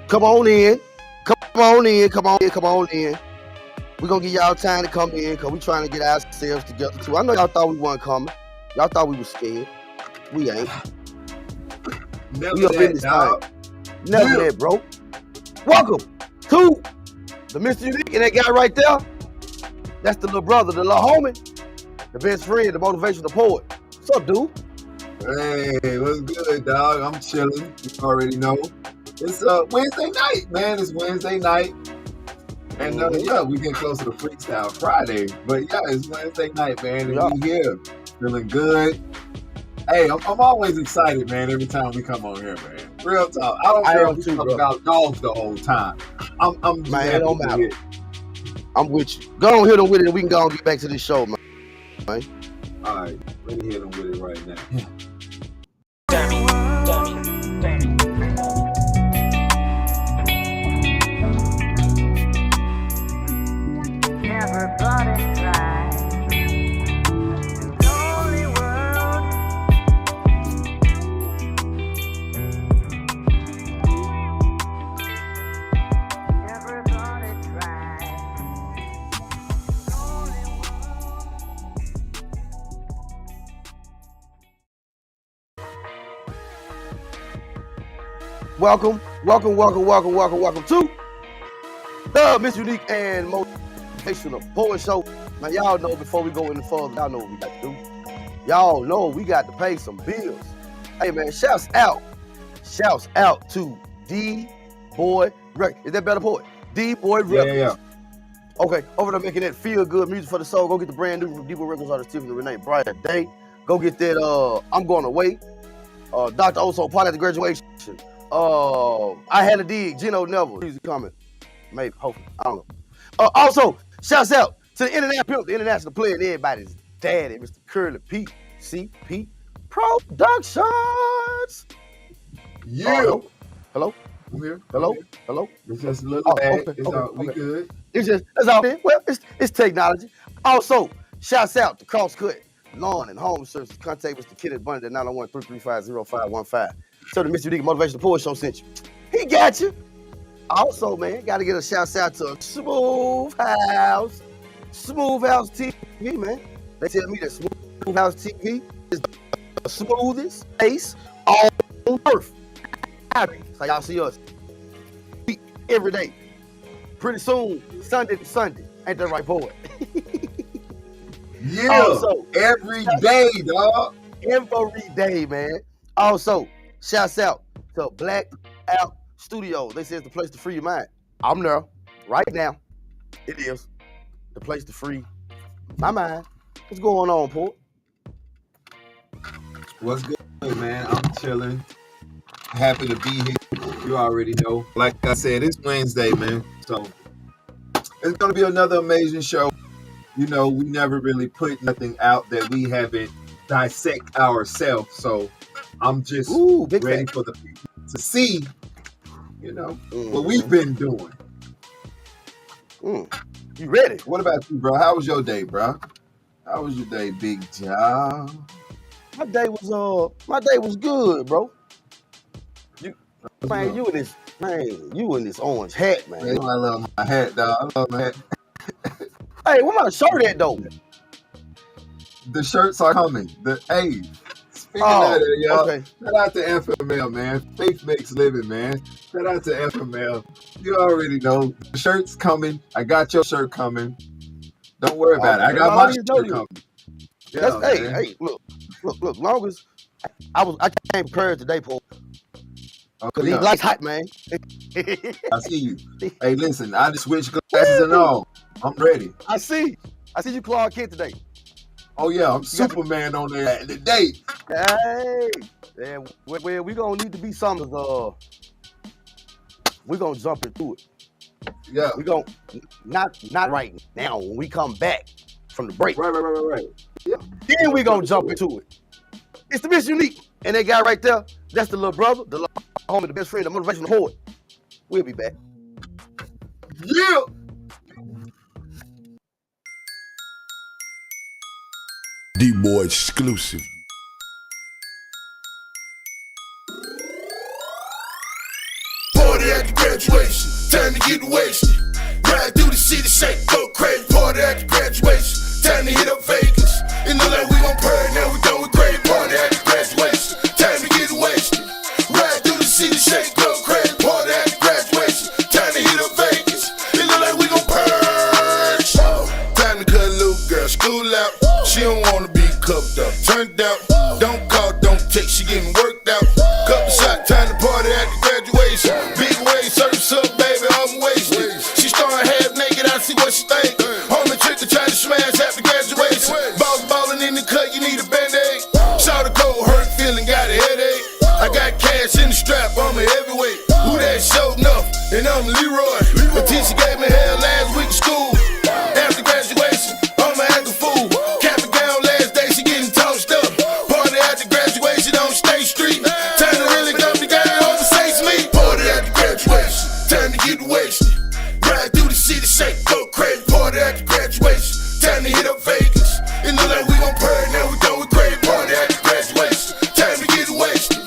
Come on in. Come on in. Come on in. Come on in. We're going to give y'all time to come in because we're trying to get ourselves together too. I know y'all thought we weren't coming. Y'all thought we were scared. We ain't. Never we up in this thing. Never that, bro. Welcome to the MrUnique and that guy right there. That's the little brother, the little homie, the best friend, the motivational poet. What's up, dude? Hey, what's good, dog? I'm chilling. You already know. It's Wednesday night, man. It's Wednesday night. And yeah, we get close to the Freestyle Friday. But yeah, it's Wednesday night, man. And we here. Feeling good. Hey, I'm always excited, man, every time we come on here, man. Real talk. I don't care if we talk about dogs the whole time. I'm just man, it don't matter. I'm with you. Go on, hit them with it, and we can go and get back to this show, man. All right, let me hit them with it right now. Never bought it right. Lonely world. Never bought it right. Lonely world. Welcome to the MrUnique and Motivational Poet Show. Now, y'all know before we go any further, y'all know what we got to do. Y'all know we got to pay some bills. Hey, man, shouts out to DBoy Records. Is that better, poet? DBoy Records. Yeah. Okay, over there making that feel-good music for the soul. Go get the brand new DBoy Records artist, Tiffany Renee Bright Day. Go get that I'm Going Away. Dr. Oso, part of the graduation. I Had a Dig, Gino Neville. Music coming. Maybe, hopefully, I don't know. Also, shouts out to the international player and everybody's daddy, Mr. Curly P. CP Productions. Yeah. Hello? I'm here. Hello? It's just a little bad. We good. That's all. Well, it's technology. Also, shouts out to CrossCut, Lawn and Home Services. Contact Mr. Kenneth Bundy at 901-335-0515. So the Mr. Unique Motivational Poet Show sent you. He got you. Also, man, got to get a shout out to SmooveHouseTV, man. They tell me that SmooveHouseTV is the smoothest face on earth. So y'all see us every day. Pretty soon, Sunday to Sunday. Ain't that right, poet? Yeah. Also, every day, dog. Every day, man. Also, shouts out to Black Out Studios. They say it's the place to free your mind. I'm there right now. It is the place to free my mind. What's going on, Port? What's good, man? I'm chilling. Happy to be here. You already know. Like I said, it's Wednesday, man. So it's going to be another amazing show. You know, we never really put nothing out that we haven't dissect ourselves. So I'm just ready for the people to see, you know, what we've been doing. You ready? What about you, bro? How was your day, bro? How was your day, Big Job? My day was good, bro. You in this orange hat, man. Man, I love my hat, dog. I love my hat. Hey, where my shirt at, though? The shirts are coming. Speaking of that, y'all, okay. Shout out to FML, man. Faith makes living, man. Shout out to FML. You already know. The shirt's coming. I got your shirt coming. Don't worry about it. I got my shirt coming. Yeah, hey, look. Long as I came prepared today, Paul. Because he likes hot, man. I see you. Hey, listen, I just switched glasses and all. I'm ready. I see you Clark Kent today. Oh yeah, I'm Superman on there today. Hey, man, well, we gonna need to be summers. We gonna jump into it. Yeah. We gonna not right now. When we come back from the break, Right. Yeah. then we gonna jump into it. It's the MrUnique, and that guy right there, that's the little brother, the little homie, the best friend, the motivational horde. We'll be back. Yeah. DBoy exclusive. Party after graduation, time to get wasted. Ride through the city, shake, go crazy. Party after graduation, time to hit up Vegas. In the lane we gon' purr, now we done with crazy. Party after graduation, time to get wasted. Ride through the city, shake, go crazy. Party after graduation, time to hit up Vegas. In the lane we gon' purge. Time to cut a little girl, school out. She don't wanna be cuffed up, turned out. Don't call, don't text, she getting worked out. Couple shot, time to party after graduation. Big wave, surf's up, baby, I'm wasted. She started half naked, I see what she think. Homie trick to try to smash after graduation. Ballin' in the cut, you need a band-aid. Shout a cold, hurt feeling, got a headache. I got cash in the strap, I'm a heavyweight. Who that showed enough? And I'm Leroy. The teacher gave me hell last week in school. After graduation, I'ma act a fool. Cap and gown last day, she getting tossed up. Party after graduation on State Street. Time to really come together over St. Smith. Party after graduation, time to get wasted. Ride through the city, shake, go crazy. Party after graduation, time to hit up Vegas. In the lane we gon' purr, now we done with crazy. Party after graduation, time to get wasted.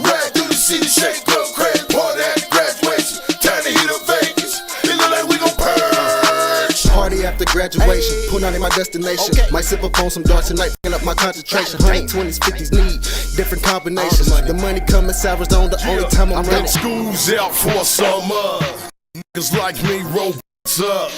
Ride through the city, shake, go crazy. Party after graduation, time to hit up Vegas. In the lane we gon' purge. Party after graduation, pull out in my destination. Might sip up on some dark tonight, picking up my concentration. 120s, 50s need different combinations. The money coming sours on the only time I'm running. School's out for summer. Niggas like me roll up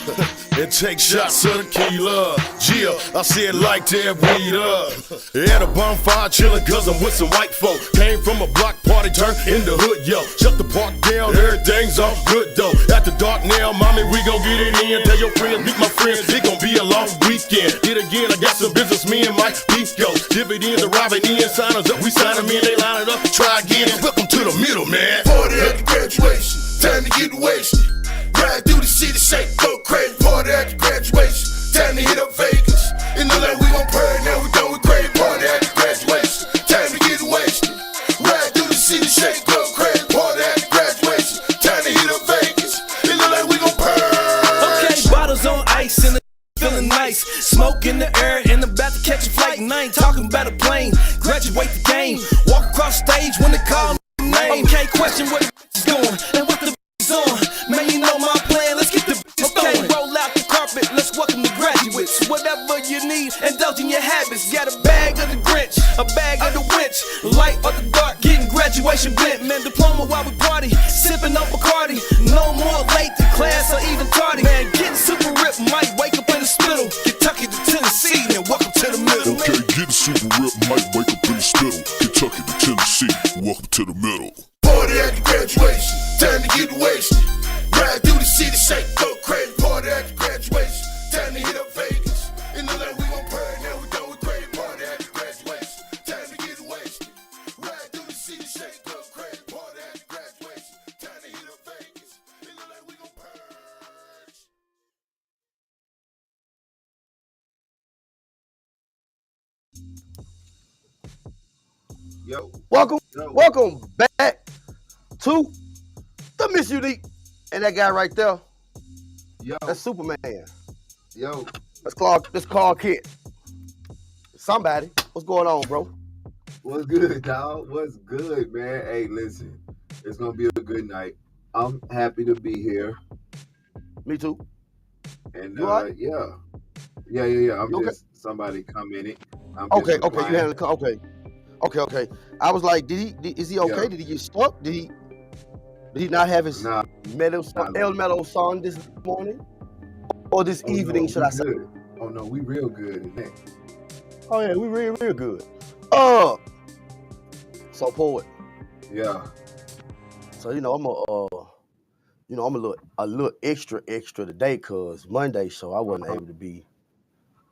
and take shots of tequila. Yeah, I said like that weed up. At a bonfire chillin' cause I'm with some white folk. Came from a block party, turned in the hood, yo. Shut the park down, everything's all good though. After dark now, mommy, we gon' get it in. Tell your friends, meet my friends, it gon' be a long weekend. Hit again, I got some business, me and my beef go. Dividends arriving in, signers up, we sign them in, they line it up, try again. Welcome to the middle, man. Party after graduation, time to get wasted. Ride through the city, shake, go crazy. Party after graduation, time to hit up Vegas. In the lane we gon' purr, now we done with crazy. Party after graduation, time to get wasted. Ride through the city, shake, go crazy. Party after graduation, time to hit up Vegas. In the lane we gon' purr. Okay, bottles on ice and the feeling nice. Smoke in the air and about to catch a flight. And I ain't talking about a plane. Graduate the game, walk across stage when they call name. Okay, question what the is going and what the is on. Man, you know my plan, let's get the bitches going. Roll out the carpet, let's welcome the graduates. Whatever you need, indulge in your habits. Got a bag of the Grinch, a bag of the winch. Light or the dark, getting graduation bent. Man, diploma while we party, sipping on Bacardi. No more late to class or even tardy. Man, getting super ripped, might wake up in the spittle. Kentucky to Tennessee, and welcome to the middle. Okay, getting super ripped, might wake up in the spittle. Kentucky to Tennessee, welcome to the middle. Party after graduation, time to get wasted. Ride through the city, shake, go crazy. Party after graduation, time to hit up Vegas. In the lane we gon' purr, now we done with crazy. Party after graduation, time to get wasted. Ride through the city, shake, go crazy. Party after graduation, time to hit up Vegas. In the lane we gon' purge. Yo. Welcome back to the MrUnique, and that guy right there, Yo. that's Superman. Yo. That's Clark Kent. Somebody, what's going on, bro? What's good, dog? What's good, man? Hey, listen, it's gonna be a good night. I'm happy to be here. Me too. And You all right? yeah. I'm You okay? just somebody come in it. I'm Okay, just okay, you replying. handle okay. I was like, is he okay? Yeah. Did he get stuck? Did he not have his Nah, metal song this morning? Or this oh, evening, no, should we I say? good. Oh no, we real good in that. Oh yeah, we real good. So poet. Yeah. So I'm a little extra today, cause Monday, so I wasn't able to be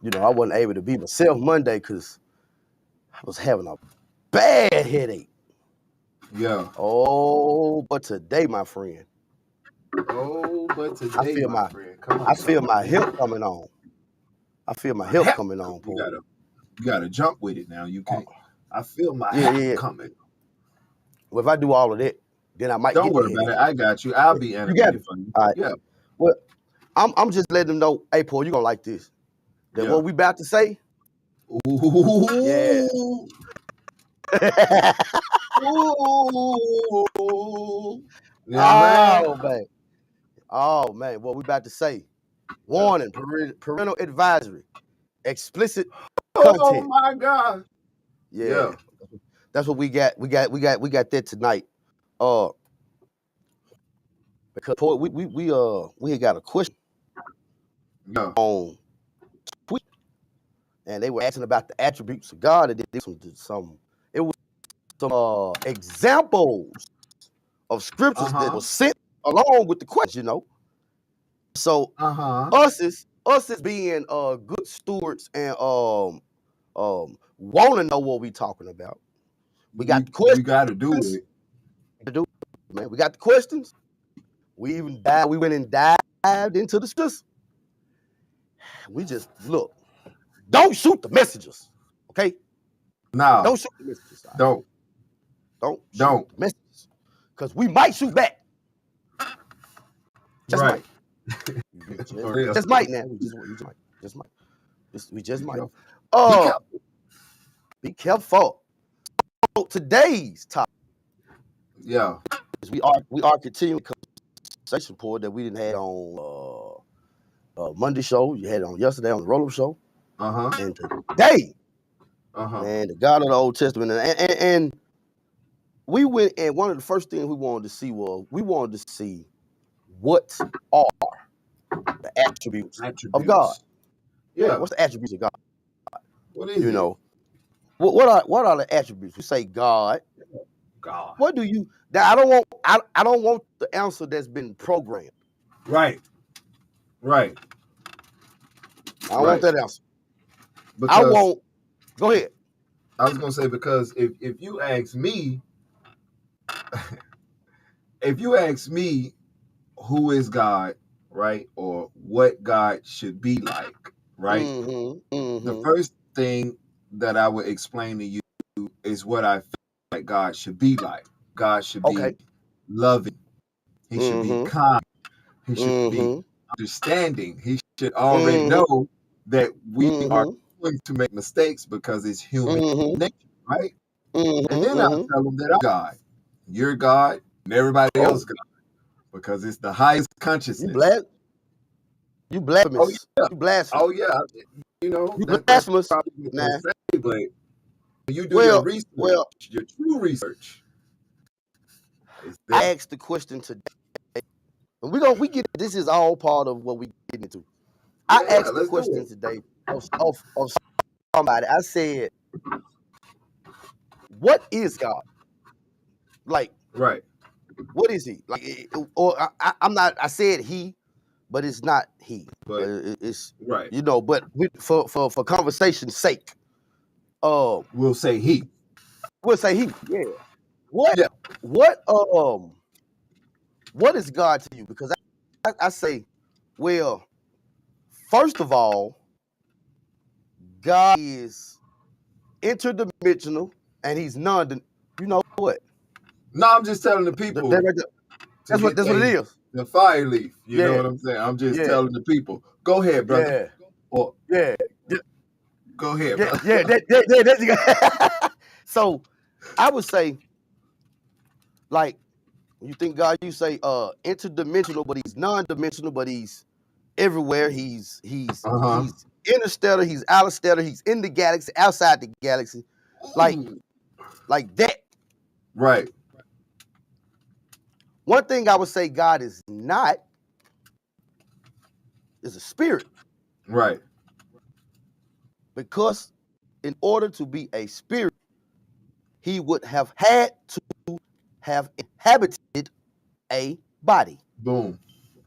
you know, I wasn't able to be myself Monday because I was having a bad headache. Yeah. Oh, but today, my friend, Oh, but today, my friend, come on. I feel my help coming on. I feel my help coming on, You Paul. gotta jump with it now. You can't. I feel my Yeah, hat yeah. coming. Well, if I do all of that, then I might Don't get worry the about it. headache. I got you. I'll be You got animated it. for you. All right. Yeah. Well, I'm just letting them know, hey, Paul, you gonna like this. That Yeah. what we about to say. Ooh. Yeah. Ooh. Yeah, man. Oh man, what we about to say. Warning, parental advisory, explicit Oh content. my God. Yeah. Yeah. That's what we got. We got that tonight. Because Paul, we had got a question Yeah. on Tweet, and they were asking about the attributes of God, and did some it was some examples of scriptures that was sent along with the question, you know. So us as being good stewards and want to know what we talking about. We got the questions. You gotta do it. Man, we got the questions. We went and dived into the scriptures. We just look. Don't shoot the messages, okay? No. Don't shoot the messages. Don't shoot the messages, because we might shoot back. Just right. might. Just might now. We just might. Be careful. So today's topic. Yeah. We are continuing conversation report that we didn't have on Monday show. You had it on yesterday on the roll-up show. And today, man, the God of the Old Testament, and we went, and one of the first things we wanted to see was what are the attributes of God. Yeah, what's the attributes of God? What is it? Know, what are the attributes? We say God. God. What do you? I don't want the answer that's been programmed. Right. I don't want that answer. Because I want. Go ahead. I was gonna say, because if you ask me, who is God, right, or what God should be like, right? The first thing that I would explain to you is what I feel like God should be like. God should be loving. He should be kind. He should be understanding. He should already know that we are going to make mistakes because it's human nature, right? And then I'll tell them that I'm God. You're God, and everybody else God. Because it's the highest consciousness. You blasphemous. Oh, yeah. You blasphemous. Oh, yeah. You know, you that's blasphemous. probably what Nah. say, but you do your research, your true research. I asked the question today. And we get this is all part of what we get into. I asked the question today of somebody. I said, what is God? Like, right. What is he? Like, or I'm not, I said he, but it's not he. But it's right. You know, but for conversation's sake, we'll say he. We'll say he. Yeah. What is God to you? Because I say, well, first of all, God is interdimensional and he's you know what? No, I'm just telling the people. That's what it is. The fire leaf. You know what I'm saying? I'm just telling the people. Go ahead, brother. Or, go ahead, brother. So I would say, like, you think God, you say interdimensional, but he's non-dimensional, but he's everywhere. He's interstellar, he's outerstellar, he's in the galaxy, outside the galaxy. Like that. Right. One thing I would say God is not is a spirit. Right. Because in order to be a spirit, he would have had to have inhabited a body. Boom.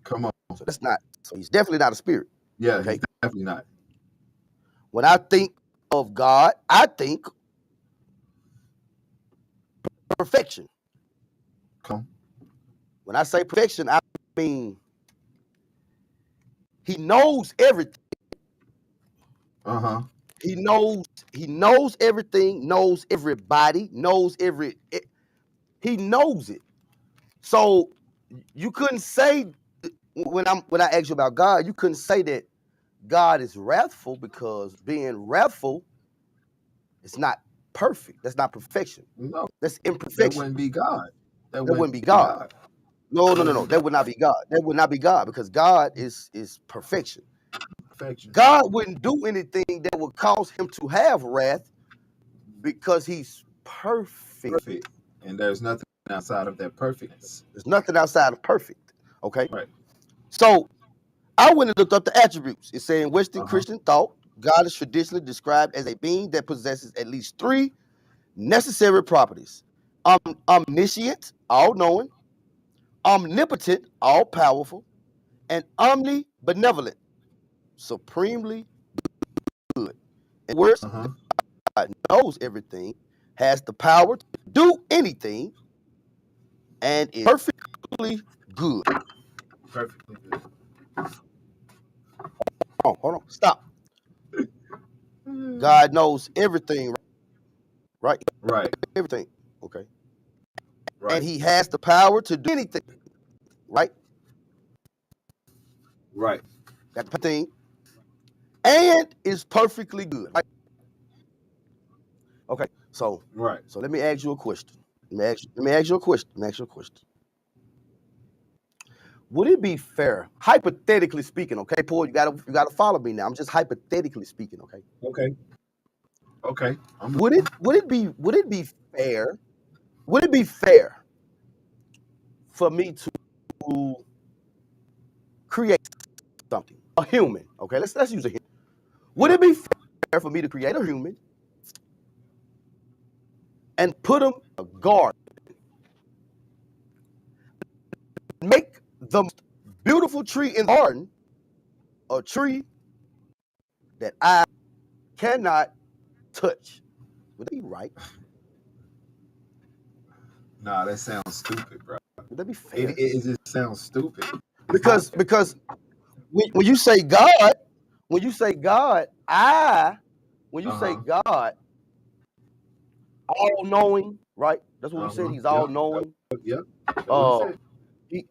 Come on. So he's definitely not a spirit. Yeah, he's definitely not. When I think of God, I think perfection. Come. When I say perfection, I mean he knows everything. Uh-huh. He knows everything, knows everybody, he knows it. So you couldn't say when I asked you about God, you couldn't say that God is wrathful, because being wrathful is not perfect. That's not perfection. No, That's that imperfection. wouldn't be God. That wouldn't be God. No. That would not be God. That would not be God, because God is perfection. Perfection. God wouldn't do anything that would cause him to have wrath, because he's perfect. Perfect. And there's nothing outside of that perfectness. There's nothing outside of perfect. Okay. Right. So I went and looked up the attributes. It's saying Western Uh-huh. Christian thought, God is traditionally described as a being that possesses at least 3 necessary properties: omniscient, all-knowing; omnipotent, all-powerful; and omnibenevolent, supremely good. In words, Uh-huh. God knows everything, has the power to do anything, and is perfectly good. Perfectly good. Hold on, stop. God knows everything, right? Right. Everything, okay? Right. And he has the power to do anything, right? Right. Got the thing, and is perfectly good, right? Okay, so Right. let me ask you a question. Let me ask you a question. Would it be fair, hypothetically speaking, okay, Paul, you gotta follow me now. I'm just hypothetically speaking, okay? Okay. Okay. Would it be fair? Would it be fair for me to create something, a human? Okay, let's use a human. Would it be fair for me to create a human and put him in a garden, make the most beautiful tree in the garden a tree that I cannot touch? Would that be right? Nah, that sounds stupid, bro. Would that be fair? It just sounds stupid. Because when you say God, when you say God, all knowing, right? That's what we said. He's all knowing. Yep. So he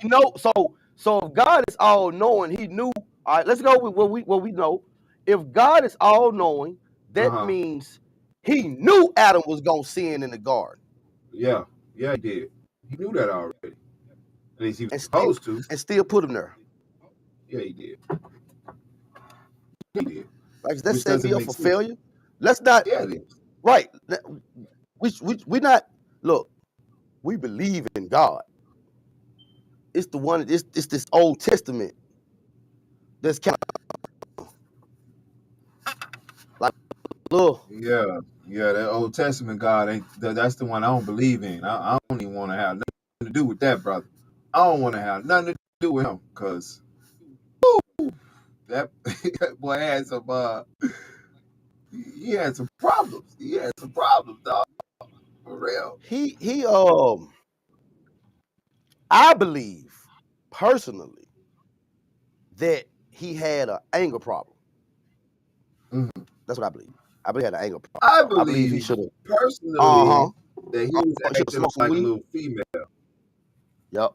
know. So if God is all knowing, he knew. All right, let's go with what we know. If God is all knowing, that means he knew Adam was gonna sin in the garden. Yeah, he did. He knew that already. At least he was And supposed to. and still put him there. Yeah, he did. He did. Like, that's setting me up for failure. Let's not. Yeah, it is. Right. We not. Look, we believe in God. It's the one. It's this Old Testament that's kind of like, look. Yeah, that Old Testament God ain't. That's the one I don't believe in. I don't even want to have nothing to do with that, brother. I don't want to have nothing to do with him, because that boy had some. He had some problems. Dog. For real. I believe personally that he had an anger problem. Mm-hmm. That's what I believe. I believe he had an anger problem. I believe he should have personally that he was acting like a little female. Yep.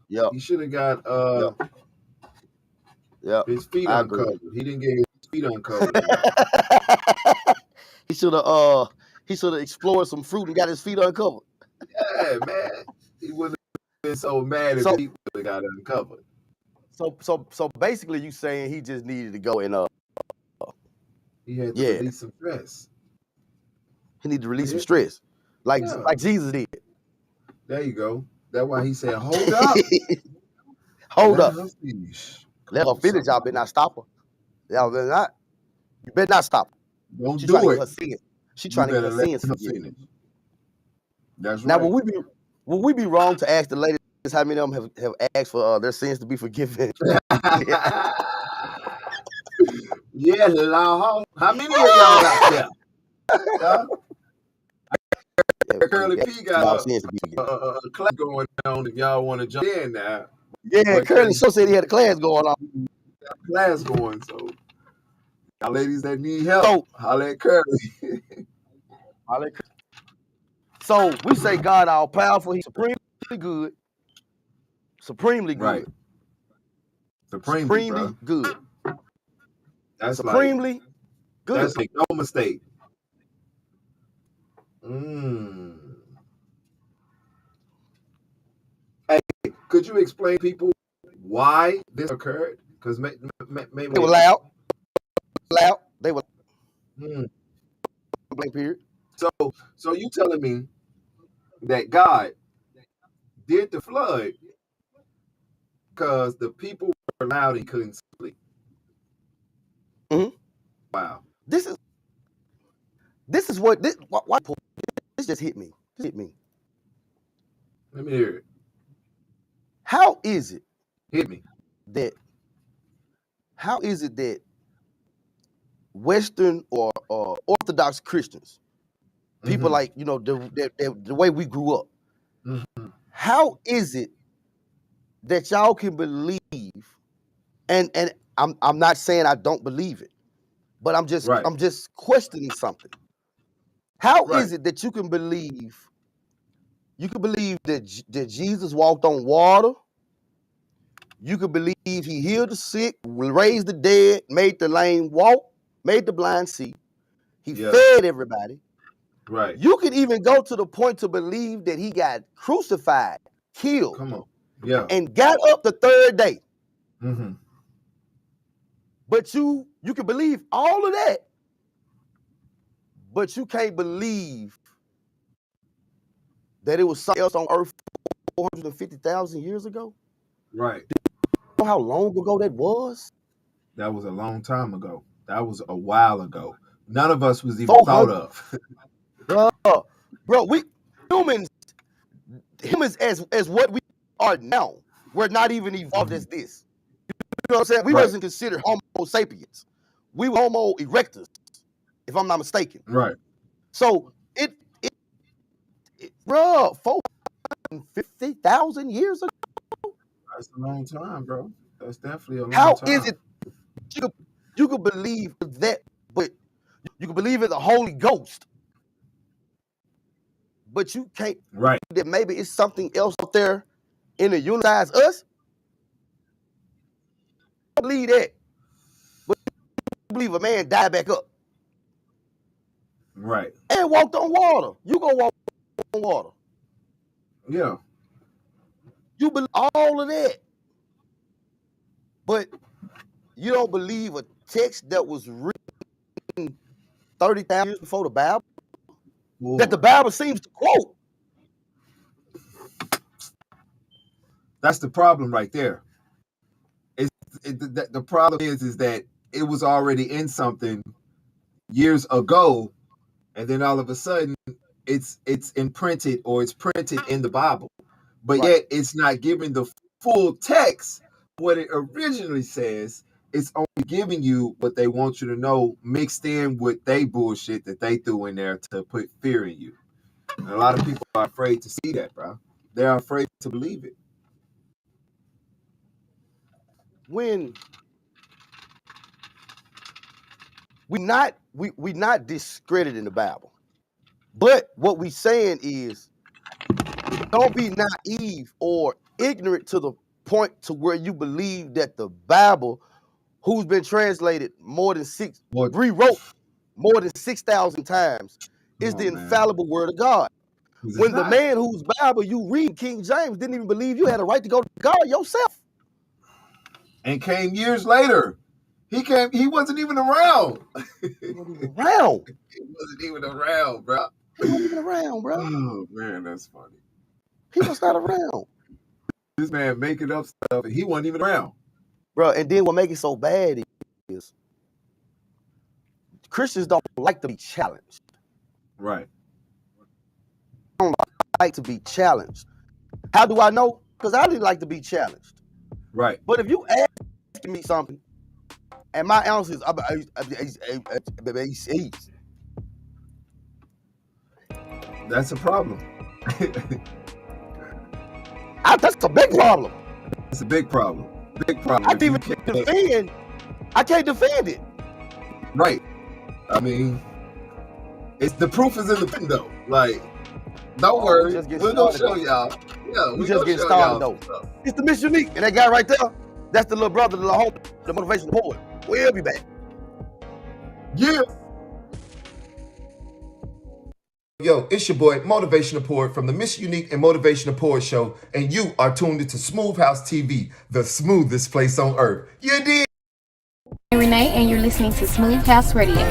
Yeah. He should have got his feet uncovered. He didn't get his feet uncovered. He should have explored some fruit and got his feet uncovered. Yeah, man. He wouldn't have been so mad if he would have got uncovered. So basically, you saying he just needed to go and he had to release some stress. He needed to release some stress, like Jesus did. There you go. That's why he said, "Hold up, hold up, let her finish. Y'all better not stop her. Y'all better not. You better not stop her. Don't She do trying it. To get her sin. She trying to get her sins forgiven. That's right. Now, would we be wrong to ask the ladies how many of them have asked for their sins to be forgiven? Yeah, Lord. How many of y'all out there? Huh? Curly P got a class going on if y'all want to jump in now. Yeah, But Curly Show said he had a class going on. got a class going, so y'all ladies that need help, So, holla at Curly. so we say God all powerful, he's supremely good. Supremely good. Right. Supremely, bro. good. That's Supremely like, good. that's like no mistake. Hey, could you explain people why this occurred? Because maybe They were loud. They were Hmm. blank period. So you telling me that God did the flood because the people were loud and couldn't sleep? Mhm. Wow. This is what this why this just hit me. This hit me. Let me hear it. How is it Hit me. that Western or Orthodox Christians, people Mhm. like, you know, the way we grew up, Mhm. how is it that y'all can believe, and I'm not saying I don't believe it, but I'm Right. just questioning something. How Right. is it that you can believe that Jesus walked on water? You could believe he healed the sick, raised the dead, made the lame walk, made the blind see. He Yeah. fed everybody. Right. You could even go to the point to believe that he got crucified, killed, Come on. Yeah. and got up the third day. Mm-hmm. But you can believe all of that, but you can't believe that it was something else on earth 450,000 years ago. Right. You know how long ago that was? That was a long time ago. That was a while ago. None of us was even thought of. Bro, we humans as what we are now, we're not even evolved as this. You know what I'm saying? We Right. wasn't considered Homo sapiens. We were Homo erectus, if I'm not mistaken. Right. So it bro, 450,000 years ago. That's a long time, bro. That's definitely a long How time. is it you could believe that, but you could believe in the Holy Ghost, but you can't Right. that maybe it's something else out there in the universe us? I believe that. But you believe a man died back up Right. and walked on water. You gonna walk on water. Yeah. You believe all of that. But you don't believe a text that was written 30,000 years before the Bible? Ooh. That the Bible seems to quote. That's the problem right there. The problem is that it was already in something years ago, and then all of a sudden it's imprinted or it's printed in the Bible, but Right. yet it's not giving the full text what it originally says. It's only giving you what they want you to know, mixed in with they bullshit that they threw in there to put fear in you. And a lot of people are afraid to see that, bro. They're afraid to believe it. When we not discrediting the Bible, but what we saying is don't be naive or ignorant to the point to where you believe that the Bible, who's been translated rewrote more than 6,000 times, is the infallible word of God. When the man whose Bible you read, King James, didn't even believe you had a right to go to God yourself. And came years later. He wasn't even around. He wasn't even around. He wasn't even around, bro. He wasn't even around, bro. Oh man, that's funny. He was not around. This man making up stuff and he wasn't even around. Bro, and then what makes it so bad is Christians don't like to be challenged. Right. Don't like to be challenged. How do I know? Because I didn't like to be challenged. Right. But if you ask me something And my answer is That's a problem. That's a big problem. It's a big problem. Big problem. I can't even defend. I can't defend it. Right. I mean, it's the proof is in the pudding though. Like, don't worry, we're gonna show y'all. Yeah, we just getting started though. It's the MrUnique, and that guy right there, that's the little brother, the little homie, the motivational poet. We'll be back. Yeah. Yo, it's your boy, Motivational Poet from the MrUnique and Motivational Poet Show, and you are tuned into SmooveHouseTV, the smoothest place on earth. You did. I'm Renee, and you're listening to Smooth House Radio.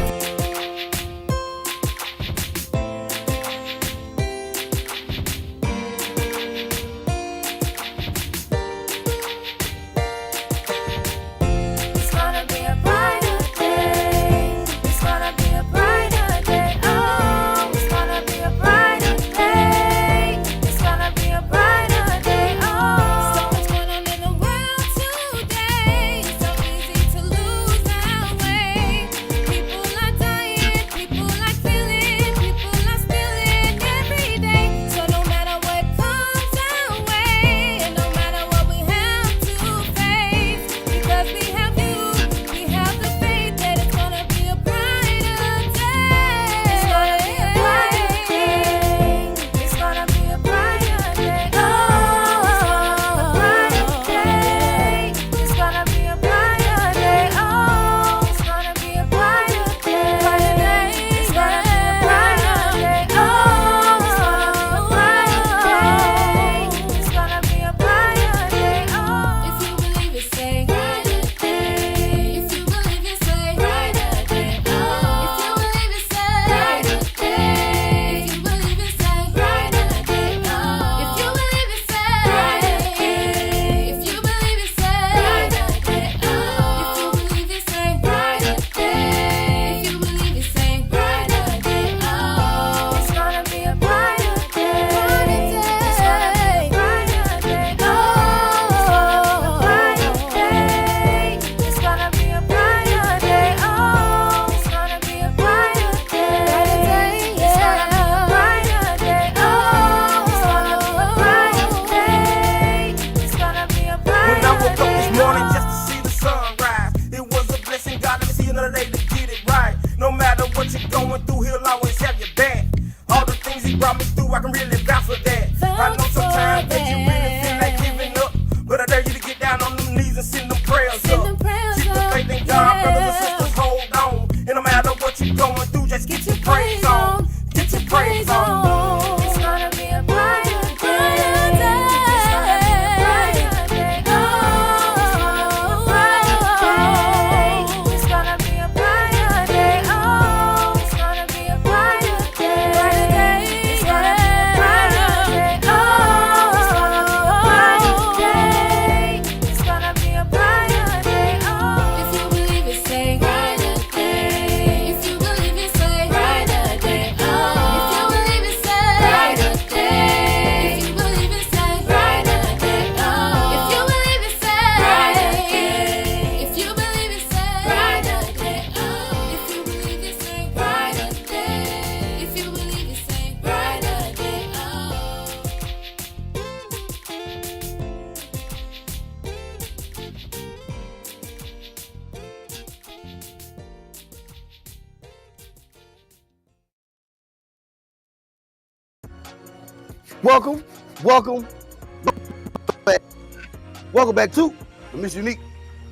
Welcome back to the MrUnique.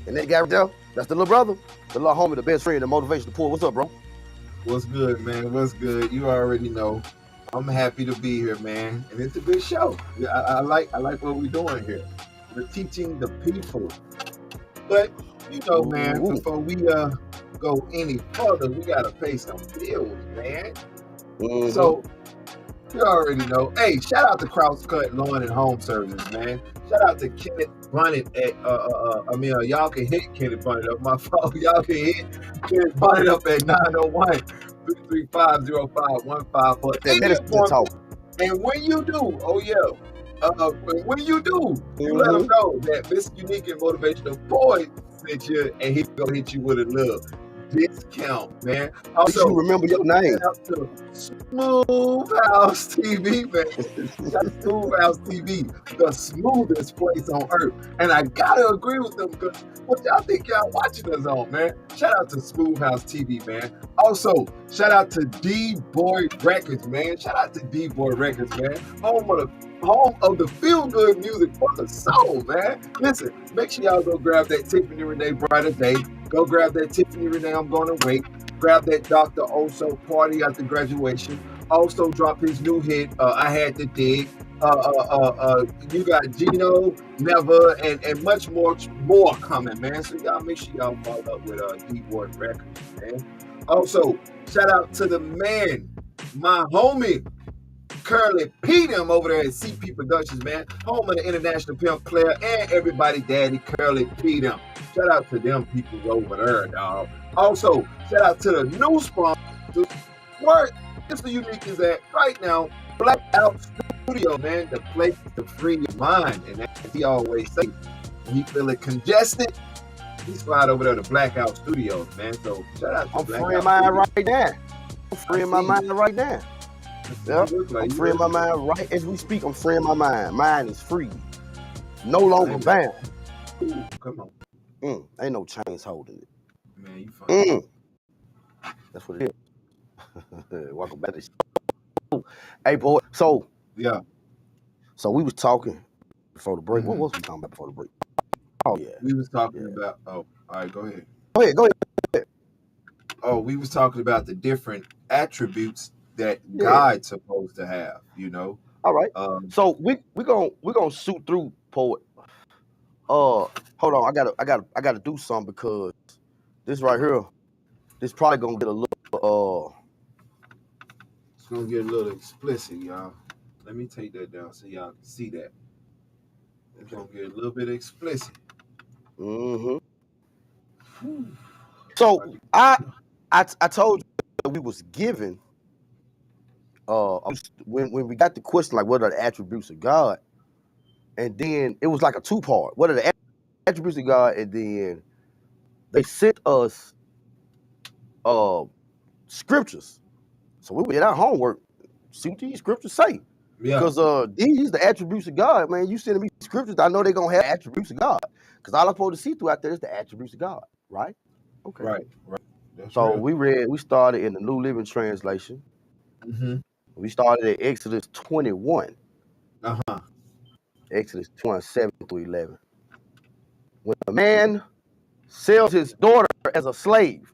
And that guy right there, that's the little brother, the little homie, the best friend, the motivational poet. What's up, bro? What's good, man? What's good? You already know. I'm happy to be here, man. And it's a good show. I like what we're doing here. We're teaching the people. But, you know, man, before we go any further, we got to pay some bills, man. So, you already know. Hey, shout out to CrossCut Lawn and Home Services, man. Shout out to Kenneth Bonnet at y'all can hit Kenneth Bonnet up. My fault. Y'all can hit Kenneth Bonnet up at 901-335-0515. And when you do, when you do, you let them know that MrUnique and Motivational Poet sent you, and he's gonna hit you with a little discount, man. At least you remember your name. shout out to Smooth House TV, man. That's Smooth House TV, the smoothest place on earth. And I gotta agree with them, because what y'all think y'all watching us on, man? Shout out to Smooth House TV, man. Also, shout out to DBoy Records, man. Shout out to DBoy Records, man. Home of the feel-good music for the soul, man. Listen, make sure y'all go grab that Tiffany Renee Brighter Day. Go grab that Tiffany Renee I'm Gonna Wait. Grab that Dr. Oso Party After Graduation. Also drop his new hit, I Had to Dig. You got Gino, Never, and much more coming, man. So y'all make sure y'all follow up with DBoy Records, man. Also, shout out to the man, my homie, Curly P them over there at CP Productions, man. Home of the International Pimp Player and everybody daddy, Curly P them. Shout out to them people over there, dog. Also, shout out to the new sponsor, where MrUnique is at right now, Blackout Studio, man. The place to free your mind. And as he always say, when he feeling congested, he slide over there to Blackout Studios, man. So shout out to Blackout. Freeing my mind right there. I'm freeing my mind right now. Yep. I'm freeing my mind right as we speak. I'm freeing my mind. Mine is free. No longer bound. Ooh, come on. Ain't no chains holding it. Man, you funny. That's what it is. Welcome back to the show. Hey, boy. So, yeah. So we was talking before the break. What was we talking about before the break? Oh, yeah. We was talking about, all right, go ahead. Go ahead. Oh, we was talking about the different attributes that God's supposed to have, you know. All right. So we're gonna shoot through, poet. Hold on, I gotta do something, because this right here, this probably gonna get a little it's gonna get a little explicit, y'all. Let me take that down so y'all can see that. It's gonna get a little bit explicit. So I told you that we was given when we got the question, like, what are the attributes of God? And then it was like a two-part. What are the attributes of God? And then they sent us scriptures. So we did our homework. See what these scriptures say. Yeah. Because these the attributes of God, man. You sending me scriptures, I know they're gonna have attributes of God. Because all I'm supposed to see through out there is the attributes of God, right? Okay. Right. That's so real. we started in the New Living Translation. We started at Exodus 21. Exodus 27 through 11. When a man sells his daughter as a slave,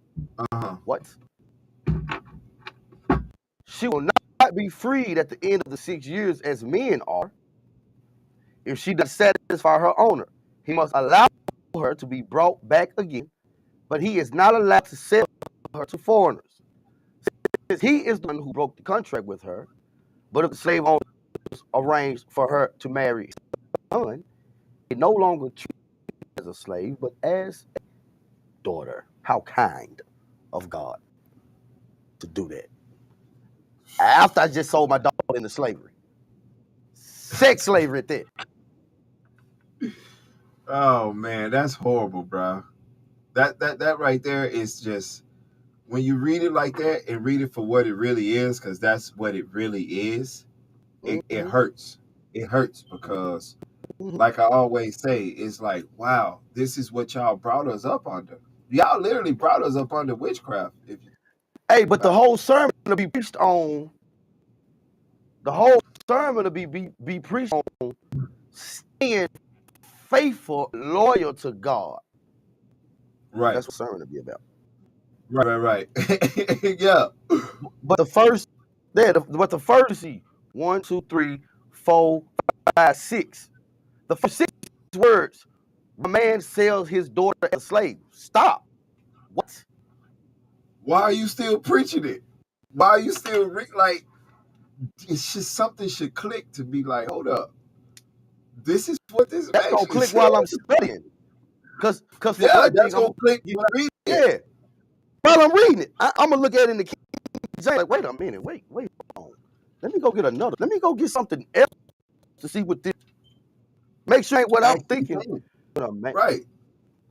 what? She will not be freed at the end of the 6 years as men are. If she does satisfy her owner, he must allow her to be brought back again, but he is not allowed to sell her to foreigners. Since he is the one who broke the contract with her, but if the slave owners arranged for her to marry his son, he no longer treats her as a slave, but as a daughter. How kind of God to do that. After I just sold my daughter into slavery. Sex slavery at that. Oh man, that's horrible, bro. That right there is just, when you read it like that and read it for what it really is, because that's what it really is, it hurts. It hurts because, like I always say, it's like, wow, this is what y'all brought us up under. Y'all literally brought us up under witchcraft. Hey, but the whole sermon will be preached on. The whole sermon will be preached on staying faithful, loyal to God. Right. That's what sermon will be about. Right. Yeah. But the first, see, 1, 2, 3, 4, 5, 6. The first 6 words, a man sells his daughter as a slave. Stop. What? Why are you still preaching it? Why are you still like? It's just something should click to be like, hold up, this is what this. That's gonna click while I'm studying. Cause yeah, that's gonna click. Yeah. While I'm reading it, I'm gonna look at it in the King James. Like, wait a minute, wait on. Let me go get another. Let me go get something else to see what this. Make sure ain't what I'm thinking. Right.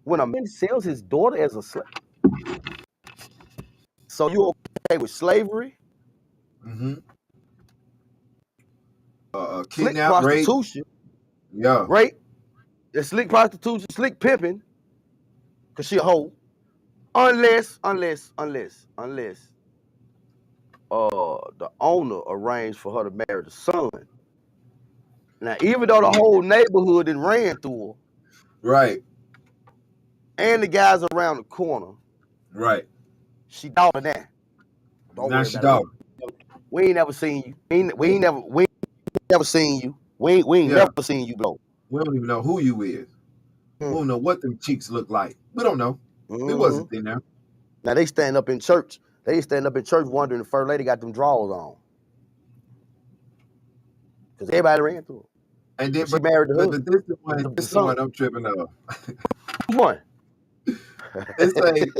when a man sells his daughter as a slave. So you okay with slavery? Mm-hmm. Slick Kidnap, rape. prostitution, Yeah. rape, and slick prostitution, slick pimping, cause she a hoe. Unless the owner arranged for her to marry the son. Now, even though the whole neighborhood then ran through her, Right. and the guys around the corner, Right. she dogging that. Don't Now worry she about it. dog. We ain't never seen you. We ain't never seen you. We ain't Yeah. never seen you blow. We don't even know who you is. We don't know what them cheeks look like. We don't know. It Mhm. wasn't in there. Now they stand up in church. They stand up in church wondering if the first lady got them drawers on. Because everybody ran through her. And then, She married the but husband. this is one, The this son. one I'm tripping off. Which one? It's like,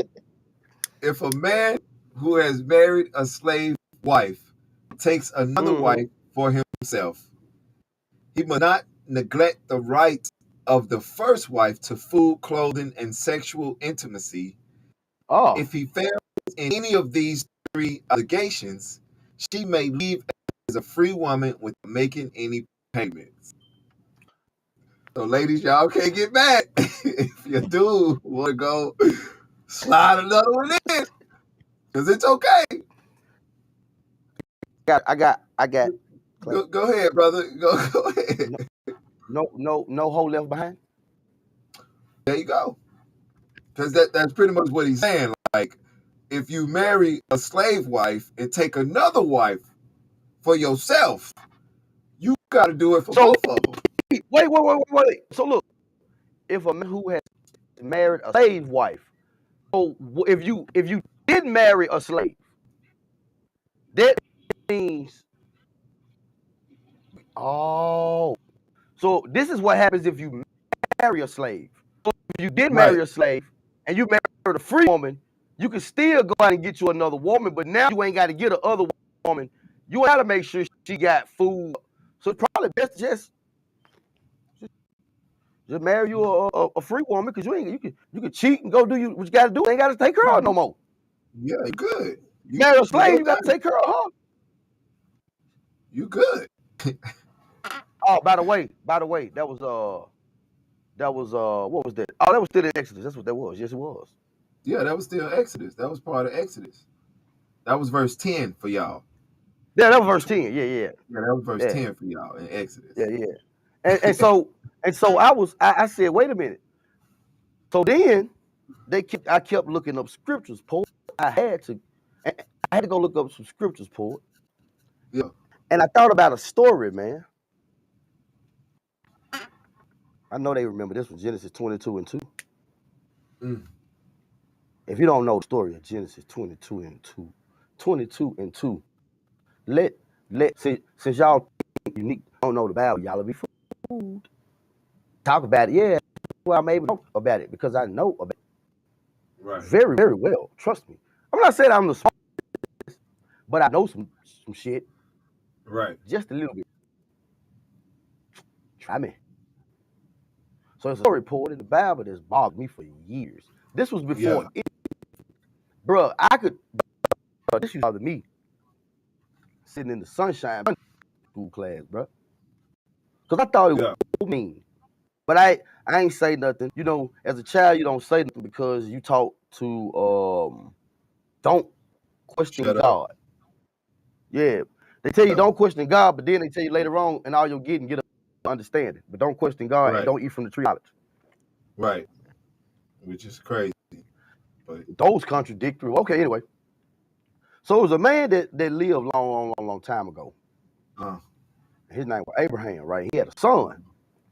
if a man who has married a slave wife takes another wife for himself, he must not neglect the rights of the first wife to food, clothing, and sexual intimacy. Oh. If he fails in any of these three obligations, she may leave as a free woman without making any payments. So, ladies, y'all can't get mad if your dude want to go slide another one in, because it's okay. I got. Go ahead, brother. Go ahead. No hole left behind. There you go. Because that's pretty much what he's saying. Like, if you marry a slave wife and take another wife for yourself, you got to do it for both of them. Wait. So look, if a man who has married a slave wife, so if you did marry a slave, that means so this is what happens if you marry a slave. So if you did marry a slave and you married a free woman, you can still go out and get you another woman, but now you ain't got to get another woman. You got to make sure she got food. So it's probably best just marry you a free woman, because you can cheat and go do what you got to do. You ain't got to take care of her no more. Yeah, you good. You marry a slave, you got to take care of her. You good. Oh, by the way, that was what was that? Oh, that was still in Exodus. That's what that was. Yes, it was. Yeah, that was still Exodus. That was part of Exodus. That was verse 10 for y'all. Yeah, that was verse 10. Yeah. Yeah, that was verse 10 for y'all in Exodus. Yeah. And so I said, wait a minute. So then I kept looking up scriptures, Paul. I had to go look up some scriptures, Paul. Yeah. And I thought about a story, man. I know they remember this one, Genesis 22 and 2. If you don't know the story of Genesis 22 and 2, since y'all unique don't know the Bible, y'all will be fooled. Talk about it, yeah. Well, I'm able to talk about it because I know about it very, very well. Trust me. I'm not saying I'm the smartest, but I know some shit. Right. Just a little bit. Try me. So it's a story in the Bible that's bothered me for years. This was before bruh, this used to bother me sitting in the sunshine school class, bruh. Because I thought it was mean. But I ain't say nothing. You know, as a child, you don't say nothing because you taught to don't question God. Yeah. They tell you don't question God, but then they tell you later on, and all you'll get an understanding. But don't question God and don't eat from the tree of knowledge. Right. Which is crazy. But those contradictory. Okay, anyway. So it was a man that lived long time ago. His name was Abraham, right? He had a son.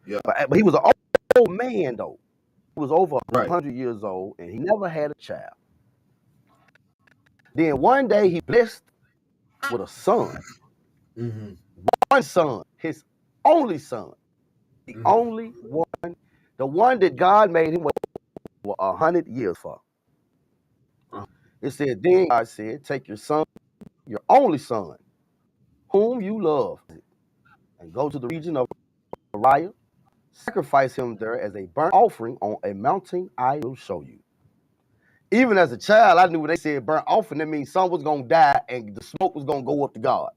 Yeah. But he was an old man, though. He was over 100 years old, and he never had a child. Then one day, he blessed with a son. One son, his only son. The only one. The one that God made him for 100 years for. It said, then God said, take your son, your only son, whom you love, and go to the region of Moriah sacrifice him there as a burnt offering on a mountain I will show you. Even as a child, I knew when they said burnt offering, that means someone was going to die and the smoke was going to go up to God.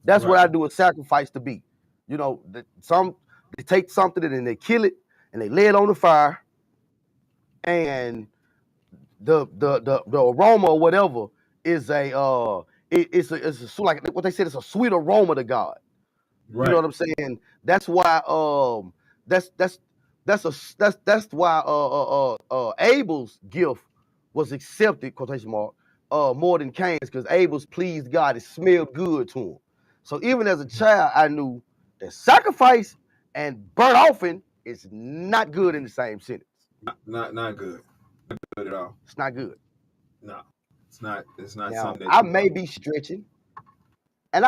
That's what I do a sacrifice to be. You know, they take something and they kill it and they lay it on the fire, and the aroma or whatever is it's like what they said, it's a sweet aroma to God. Right. You know what I'm saying? That's why that's why Abel's gift was accepted, quotation mark, more than Cain's, because Abel's pleased God. It smelled good to him. So even as a child, I knew that sacrifice and burnt offering is not good in the same sentence. Not good. Not good at all. It's not good. No, it's not. It's not now, something. I may be stretching, but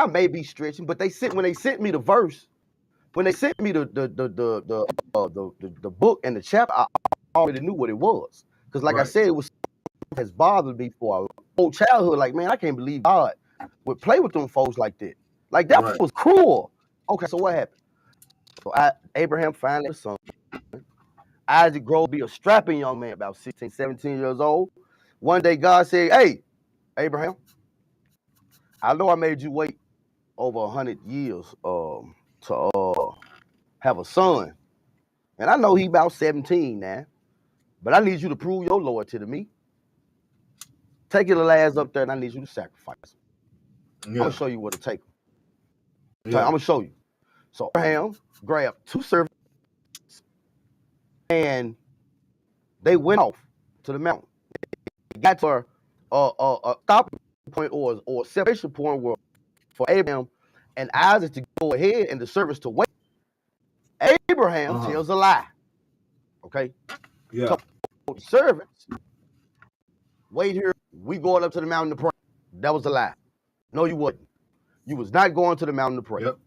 when they sent me the verse, when they sent me the book and the chapter, I already knew what it was. Because like I said, it has bothered me for a whole childhood. Like, man, I can't believe God would play with them folks like that. Like, that was cruel. Okay, so what happened? So Abraham finally had a son. Isaac grew to be a strapping young man, about 16, 17 years old. One day God said, hey, Abraham, I know I made you wait over 100 years to have a son. And I know he about 17 now, but I need you to prove your loyalty to me. Take your little ass up there and I need you to sacrifice him. I'm going to show you what to take him. I'm going to show you. So Abraham grabbed 2 servants and they went off to the mountain. They got to a stopping point or a separation point for Abraham and Isaac to go ahead and the servants to wait. Abraham tells a lie. Okay? Yeah. So the servants, wait here. We going up to the mountain to pray. That was a lie. No, you wasn't. You was not going to the mountain to pray. Yep.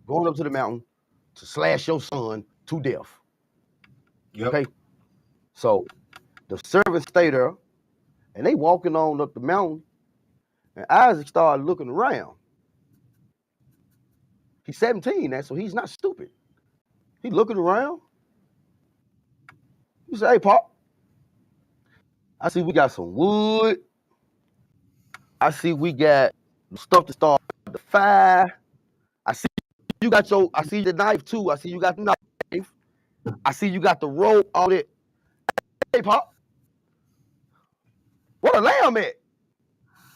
Going up to the mountain to slash your son to death. Yep. Okay? So the servants stay there and they walking on up the mountain and Isaac started looking around. He's 17 now, so he's not stupid. He looking around. He said, hey, Pop, I see we got some wood. I see we got stuff to start the fire. I see the knife too. I see you got the knife. I see you got the rope, all that. Hey, Pop, what a lamb at?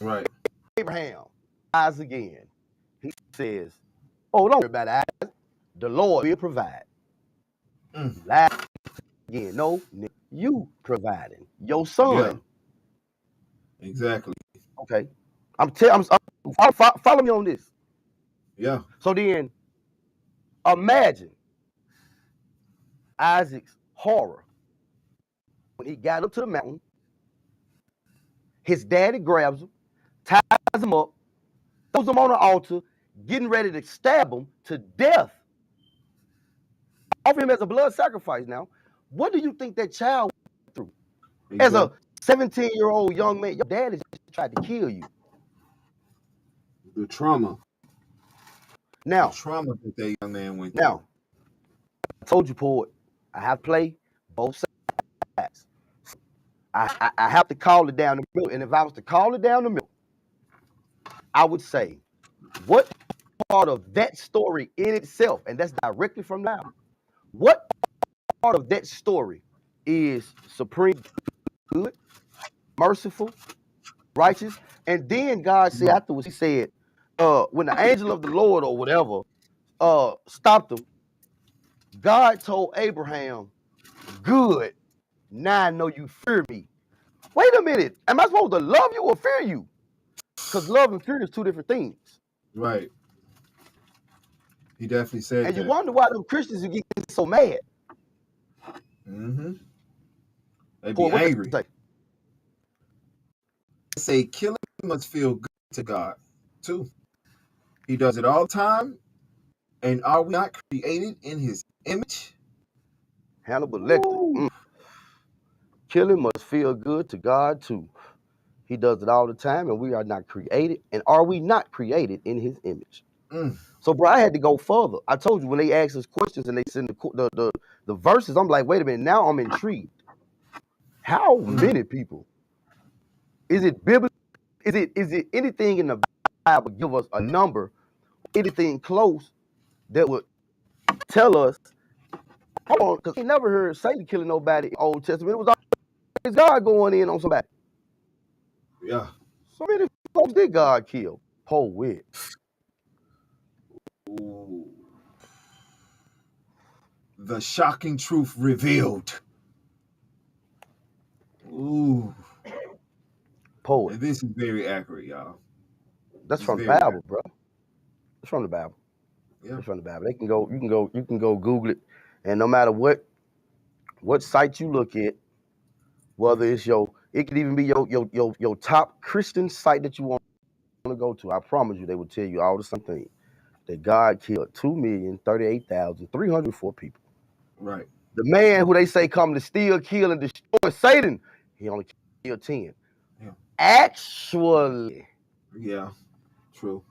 Right. Abraham, eyes again. He says, oh, don't worry about that. The Lord will provide. Last again, no, you providing your son. Yeah. Exactly. Okay, follow me on this. Yeah. So then, imagine Isaac's horror when he got up to the mountain. His daddy grabs him, ties him up, throws him on the altar, getting ready to stab him to death. Offer him as a blood sacrifice. Now, what do you think that child went through? Exactly. As a 17-year-old young man, your dad has just tried to kill you. The trauma. Now, the trauma that that young man went through. Now, I told you, poet, I have to play both sides. I have to call it down the middle. And if I was to call it down the middle, I would say, what part of that story in itself, and that's directly from now, what part of that story is supreme good, merciful, righteous? And then God said afterwards, he said, when the angel of the Lord or whatever stopped him, God told Abraham, good, now I know you fear me. Wait a minute, am I supposed to love you or fear you? Because love and fear is 2 different things. Right. He definitely said and that. You wonder why them Christians are getting so mad. Mm-hmm. They be angry. They say killing must feel good to God, too. He does it all the time. And are we not created in his image? Hannibal Lecter. Killing must feel good to God, too. He does it all the time, and we are not created. And are we not created in his image? So, bro, I had to go further. I told you when they asked us questions and they send the verses, I'm like, wait a minute, now I'm intrigued. How many people? Is it biblical? Is it anything in the Bible give us a number, anything close that would tell us, hold on, because he never heard Satan killing nobody in the Old Testament. It was always God going in on somebody. Yeah. So many folks did God kill. Poet. Ooh. The shocking truth revealed. Ooh. Poet. And this is very accurate, y'all. That's It's from the very Bible, bro. It's from the Bible. Yeah. It's from the Bible. You can go Google it, and no matter what site you look at, whether it's it could even be your top Christian site that you want to go to. I promise you, they will tell you all the same thing. That God killed 2,038,304 people. Right. The man who they say come to steal, kill, and destroy, Satan, he only killed 10. Yeah. Actually, Yeah. True.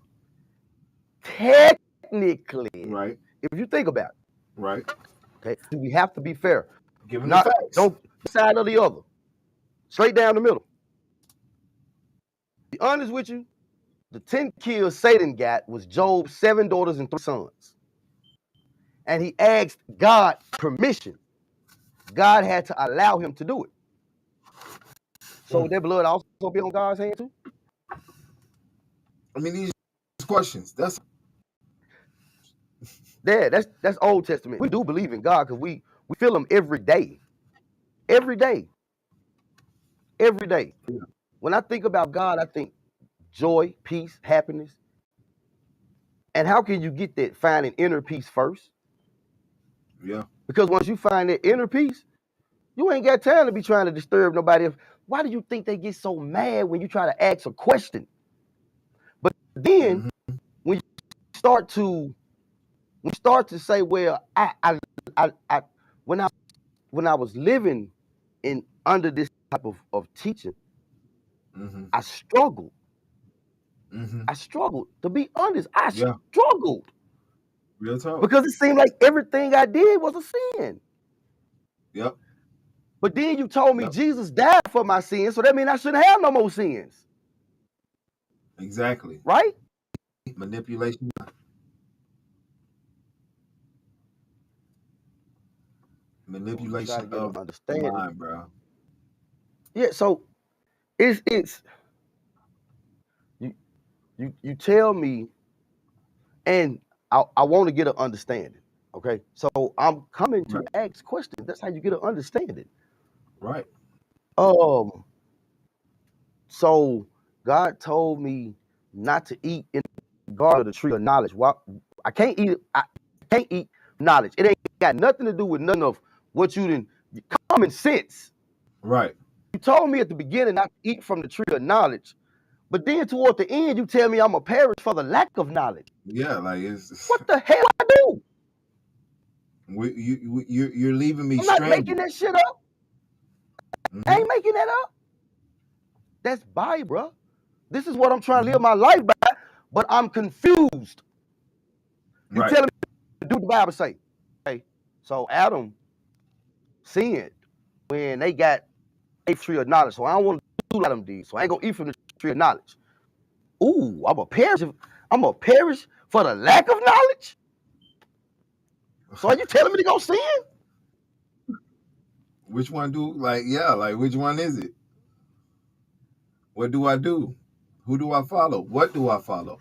technically, Right. if you think about it, Right. okay, we have to be fair. Give him Not the facts. don't side or the other. Straight down the middle. To be honest with you, the 10 kills Satan got was Job's 7 daughters and 3 sons. And he asked God permission. God had to allow him to do it. So would their blood also be on God's hand too? I mean, these questions. That's Old Testament. We do believe in God because we feel him every day. Every day. Every day. Yeah. When I think about God, I think joy, peace, happiness. And how can you get that? Finding inner peace first. Yeah. Because once you find that inner peace, you ain't got time to be trying to disturb nobody. Why do you think they get so mad when you try to ask a question? But then when you start to say, well, when I was living in under this type of teaching, I struggled. I struggled. To be honest, I struggled. Real talk. Because it seemed like everything I did was a sin. Yep. But then you told me Jesus died for my sins, so that means I shouldn't have no more sins. Exactly. Right? Manipulation. Manipulation of the mind, bro. Yeah, so it's you tell me, and I want to get an understanding. Okay, so I'm coming to ask questions. That's how you get an understanding. Right. So God told me not to eat in the garden of the tree of knowledge. I can't eat it. I can't eat knowledge. It ain't got nothing to do with none of what you didn't. Common sense. Right. You told me at the beginning not to eat from the tree of knowledge, but then toward the end you tell me I'm a perish for the lack of knowledge. Yeah, like it's what the hell I do? You're leaving me I'm not stranded. making that shit up. I ain't making that up. That's Bible, bro. This is what I'm trying to live my life by, but I'm confused. You telling me to do what the Bible say. Okay, so Adam sinned when they got a tree of knowledge. So I don't want to do what Adam did. So I ain't gonna eat from the tree of knowledge. Ooh, I'm a perish for the lack of knowledge. So are you telling me to go sin? Which one do which one is it? What do I do? Who do I follow? What do I follow?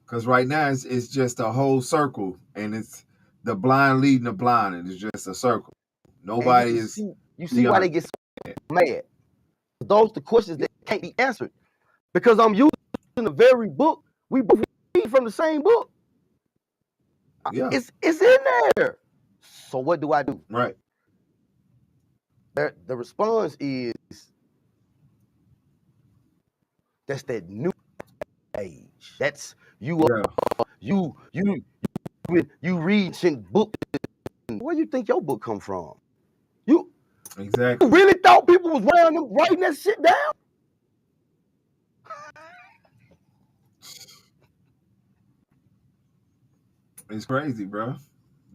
Because right now it's just a whole circle, and it's the blind leading the blind, and it's just a circle. Nobody is. You see why they get so mad? Those are the questions that can't be answered because I'm using the very book we both read from the same book. Yeah, it's in there. So what do I do? Right. The response is that's that new age. That's you reading book. Where you think your book come from? You really thought people was writing that shit down? It's crazy, bro.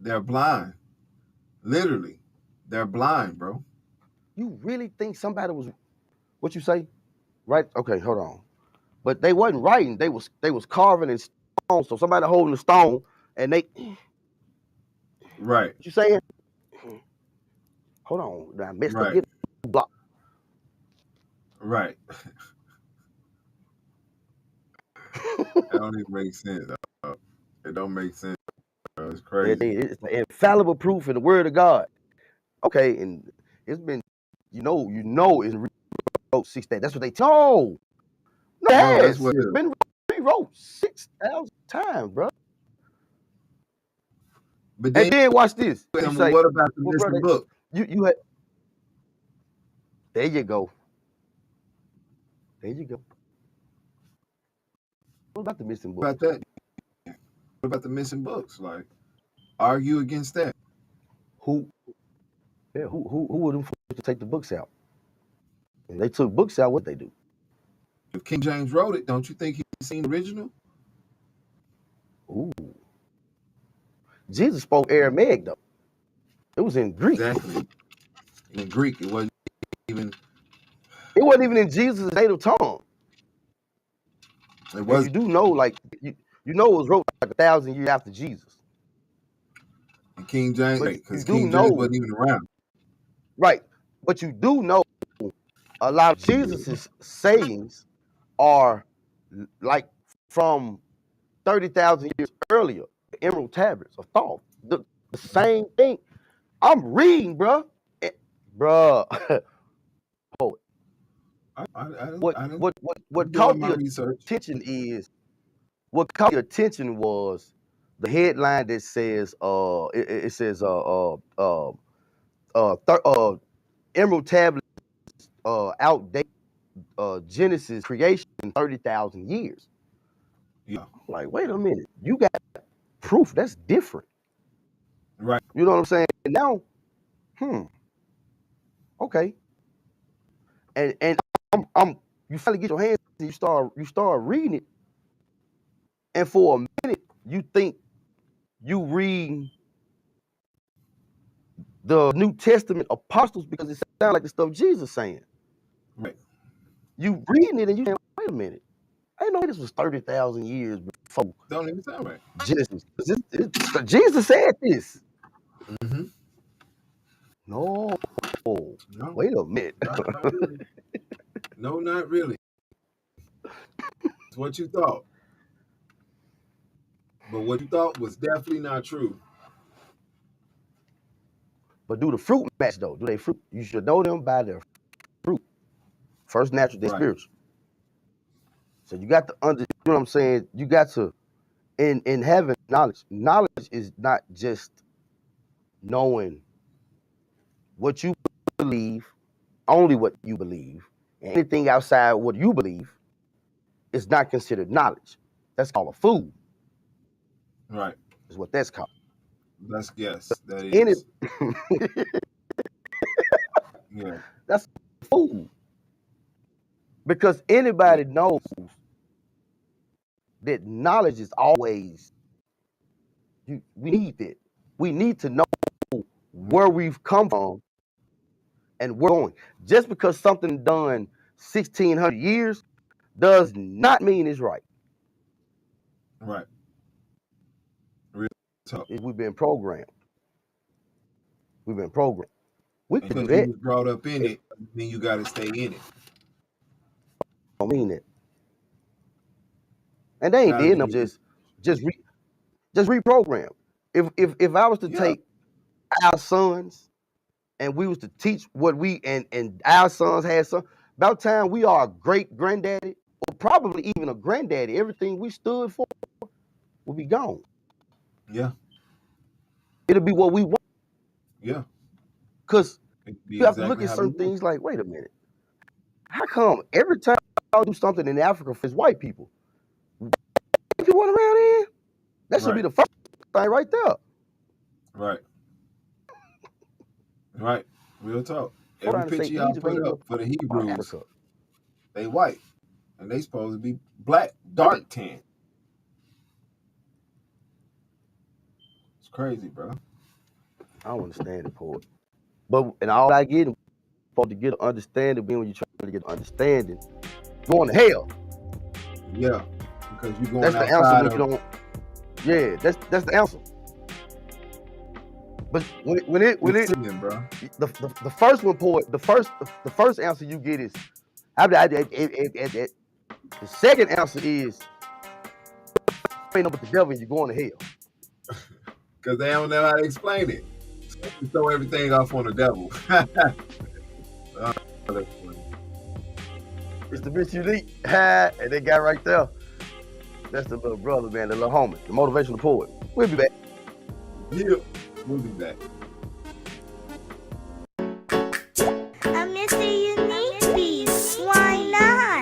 They're blind. Literally, they're blind, bro. You really think somebody was what you say? Right? Okay, hold on. But they wasn't writing. They was carving in stone. So somebody holding the stone and they Right. what you saying? Hold on. I messed up. Right. Get block. Right. That don't even make sense. It don't make sense. Bro. It's crazy. It's the infallible proof in the word of God. Okay, and it's been, it's rewrote 6,000. That's what they told. No, that's what it's been rewrote 6,000 times, bro. But and then watch this. You say, what about the missing book? You had. There you go. There you go. What about the missing book? What about that? What about the missing books? Like, argue against that. Who were them to take the books out? And they took books out. What they do? If King James wrote it, don't you think he's seen the original? Ooh. Jesus spoke Aramaic though. It was in Greek. Exactly. In Greek, it wasn't even in Jesus' native tongue. It was. You do know, like it was wrote like 1,000 years after Jesus. And King James, because King James wasn't even around. Right, but you do know a lot of Jesus's sayings are like from 30,000 years earlier. The Emerald Tablets of Thought, the same thing. I'm reading, bro. Bruh. Hold it. What caught your attention is what caught your attention was the headline that says it says Emerald Tablets outdate Genesis creation in 30,000 years. Yeah. I'm like, wait a minute, you got proof that's different. Right. You know what I'm saying? And now, okay. And I'm you finally get your hands and you start reading it. And for a minute, you think you read the New Testament apostles because it sounds like the stuff Jesus saying. Right. You reading it and you saying, wait a minute. I didn't know this was 30,000 years before. Don't even sound right. Genesis. Jesus said this. Mm-hmm. No. Wait a minute. Not really. No, not really. It's what you thought. But what you thought was definitely not true. But do the fruit match though? Do they fruit? You should know them by their fruit. First natural, then spiritual. So you got to you know what I'm saying? You got to in having knowledge. Knowledge is not just knowing what you believe, only what you believe. And anything outside what you believe is not considered knowledge. That's called a fool. Right. Is what that's called. That is. Yeah. That's a fool. Because anybody knows that knowledge is always, we need that. We need to know where we've come from and where we're going. Just because something done 1,600 years does not mean it's right. Right. Real talk. We've been programmed. We can do You that. was brought up in it, then you got to stay in it. I don't mean that. And they ain't did no just reprogram. If I was to take our sons and we was to teach what we and our sons had some, about time we are a great granddaddy or probably even a granddaddy, everything we stood for will be gone. Yeah. It'll be what we want. Yeah. Because you have to look at certain things like, wait a minute. How come every time I do something in Africa for white people, if you want around here, that should be the first thing right there. Right. Right. Real talk. Every picture y'all put up for the Hebrews, they white. And they supposed to be black, dark tan. It's crazy, bro. I don't understand it, poet. But and all I get is supposed to get an understanding. Being when you try to get an understanding, going to hell. Yeah, because you're going That's the answer outside when you don't. Yeah, that's the answer. But when it bro. the first one, poet, the first answer you get is the second answer is ain't no but the devil and you're going to hell. Because they don't know how to explain it. So you throw everything off on the devil. That's funny. It's the MrUnique, and that guy right there. That's the little brother, man, the little homie, the motivational poet. We'll be back. Yeah, we'll be back. A MrUnique piece. Why not?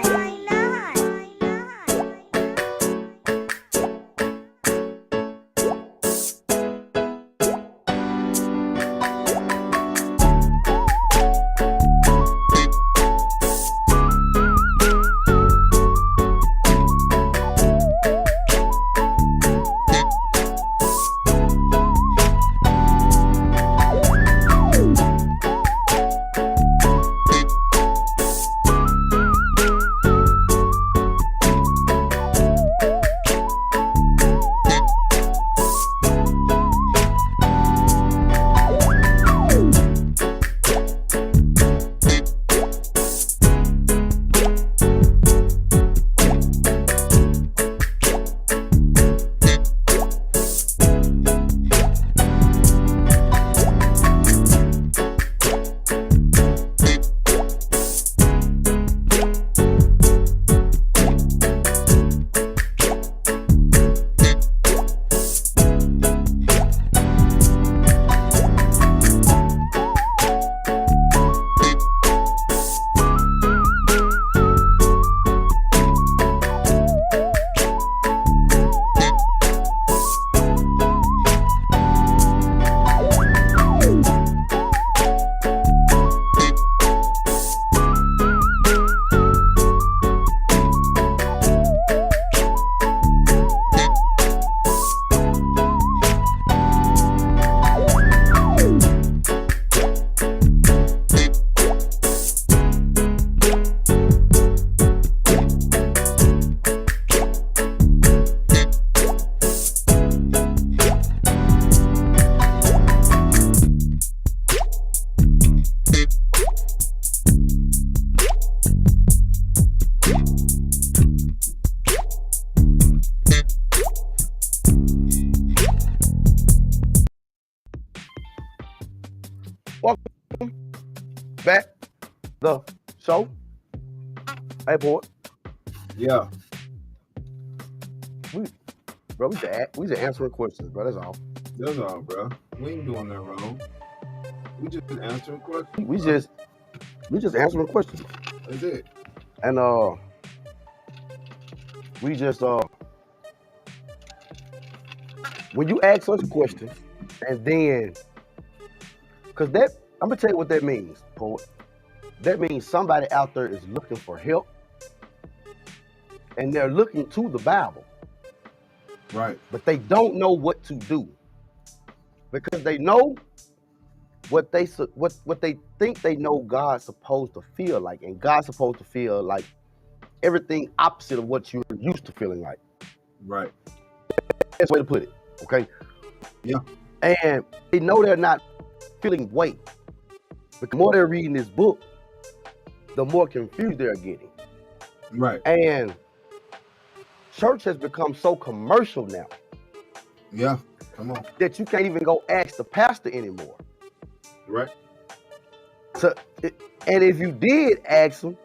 Welcome back the show. Hey, boy. Yeah. We just answering questions, bro. That's all. That's all, bro. We ain't doing that wrong. We just answering questions. We just answering questions. That's it. And we just when you ask us questions, and then because that I'm gonna tell you what that means, poet. That means somebody out there is looking for help, and they're looking to the Bible. Right. But they don't know what to do because they know what they think they know God's supposed to feel like, and God's supposed to feel like everything opposite of what you're used to feeling like. Right. That's the way to put it. Okay. Yeah. And they know they're not feeling weight. But the more they're reading this book, the more confused they're getting. Right. And church has become so commercial now. Yeah. Come on. That you can't even go ask the pastor anymore. Right. So, and if you did ask him,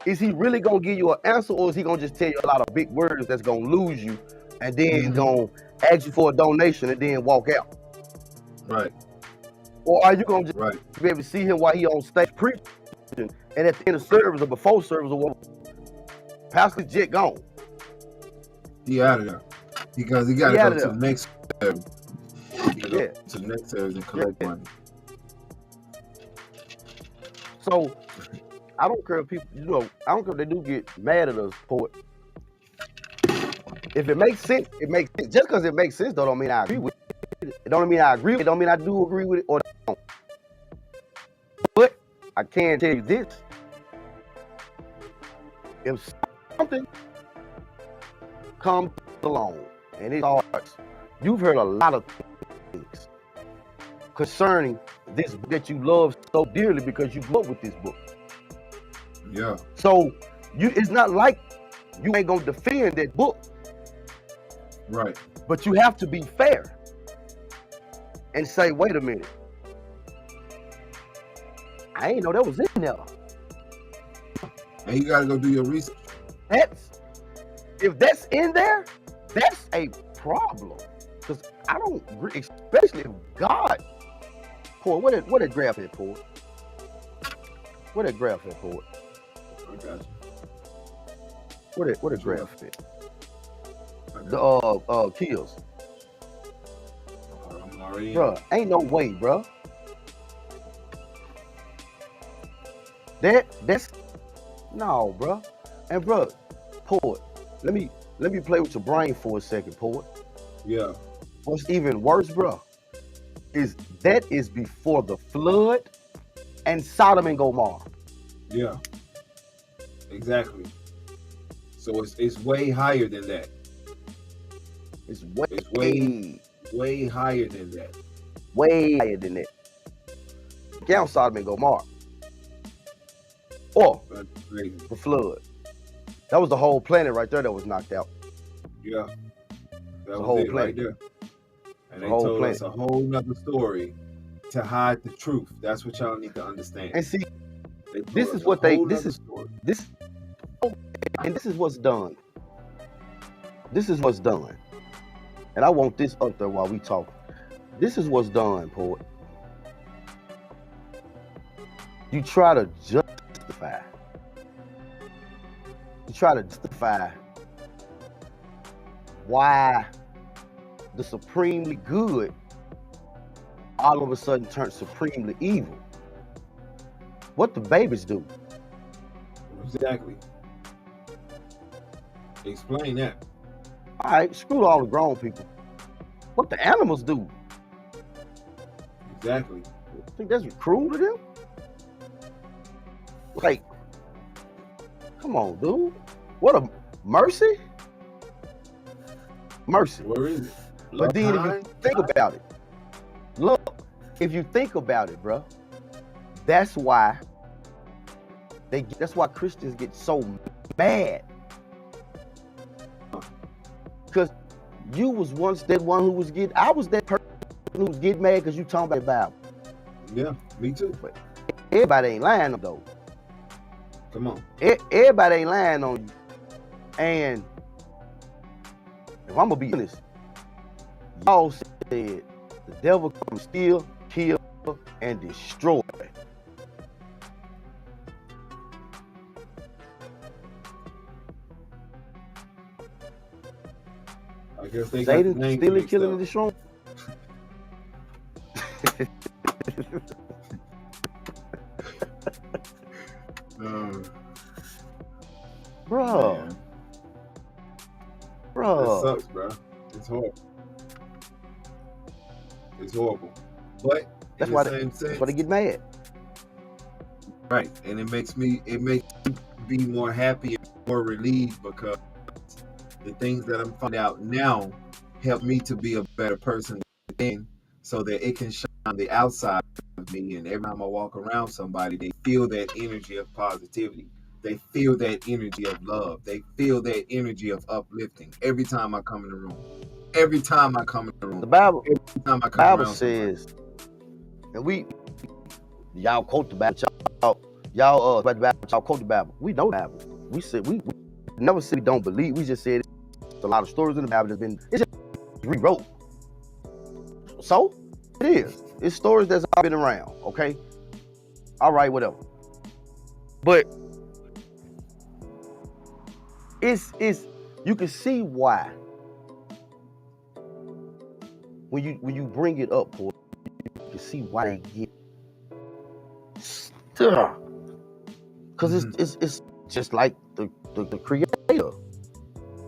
is he really gonna give you an answer, or is he gonna just tell you a lot of big words that's gonna lose you, and then gonna ask you for a donation and then walk out? Right. Or are you gonna just be able to see him while he on stage preaching, and at the end of service or before service or whatever, Pastor Jet gone? He out of there because he got to go to the next service. Yeah. To the next service and collect money. So I don't care if people, I don't care if they do get mad at us for it. If it makes sense, it makes sense. Just because it makes sense, though, don't mean I agree with it. it. It don't mean I agree with it. It don't mean I do agree with it or don't. But I can tell you this. If something comes along and it starts, you've heard a lot of things concerning this book that you love so dearly because you grew up with this book. Yeah. So it's not like you ain't gonna defend that book. Right. But you have to be fair and say, wait a minute. I ain't know that was in there. And you gotta go do your research. If that's in there, that's a problem. Because I don't agree, especially if God. Poor, what that graph at, Poor? What that graph at, Poor? I got you. What that graph at? The kills. I'm already Bruh, ain't no way, bruh. That's no, bruh. And bruh, Poet, let me play with your brain for a second, Poet. Yeah. What's even worse, bruh, is before the flood and Sodom and Gomorrah. Yeah. Exactly. So it's way higher than that. It's way higher than that. Way higher than that. Count Sodom and Gomorrah. Or the flood. That was the whole planet right there that was knocked out. Yeah. That was whole it planet. right there. And they whole told planet. us a whole nother story to hide the truth. That's what y'all need to understand. And see, this this is what's done. This is what's done. And I want this up there while we talk. This is what's done, Poet. You try to justify. Why the supremely good all of a sudden turned supremely evil. What the babies do. Exactly. Explain that. All right, screw all the grown people. What the animals do. Exactly. Think that's cruel to them? Like, come on, dude. What a mercy. Mercy. Where is it? But then if you think about it, look, if you think about it, bro, that's why Christians get so mad. Because you was once that one who was getting, I was that person who was getting mad because you talking about the Bible. Yeah, me too. But everybody ain't lying though. Come on. Everybody ain't lying on you. And if I'm gonna be honest, y'all said the devil come steal, kill, and destroy. I guess they Satan stealing, killing, and destroying. Bro. It sucks, bro. It's horrible. It's horrible. But that's why they get mad. Right. And it makes me be more happy and more relieved because the things that I'm finding out now help me to be a better person then, so that it can shine on the outside of me. And every time I walk around somebody, they feel that energy of positivity. They feel that energy of love. They feel that energy of uplifting every time I come in the room. Every time I come in the room. The Bible, every time I come Bible around says, and y'all quote the Bible, y'all quote the Bible. We know the Bible. We said we never said we don't believe. We just said it's a lot of stories in the Bible it's just rewrote. So it is. It's stories that's all been around. Okay. All right, whatever. But it's you can see why when you bring it up, Paul, you can see why they get stuck. Because it's just like the creator.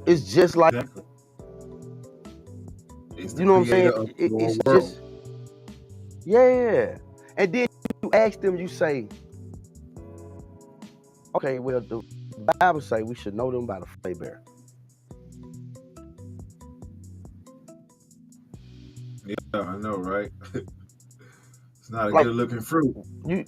It's just like exactly. It's you know what I'm saying? creator of your It's world. just, yeah. And then you ask them, you say, okay, well, the Bible say we should know them by the fruit they bear. Yeah, I know, right? It's not a Like, good looking fruit. You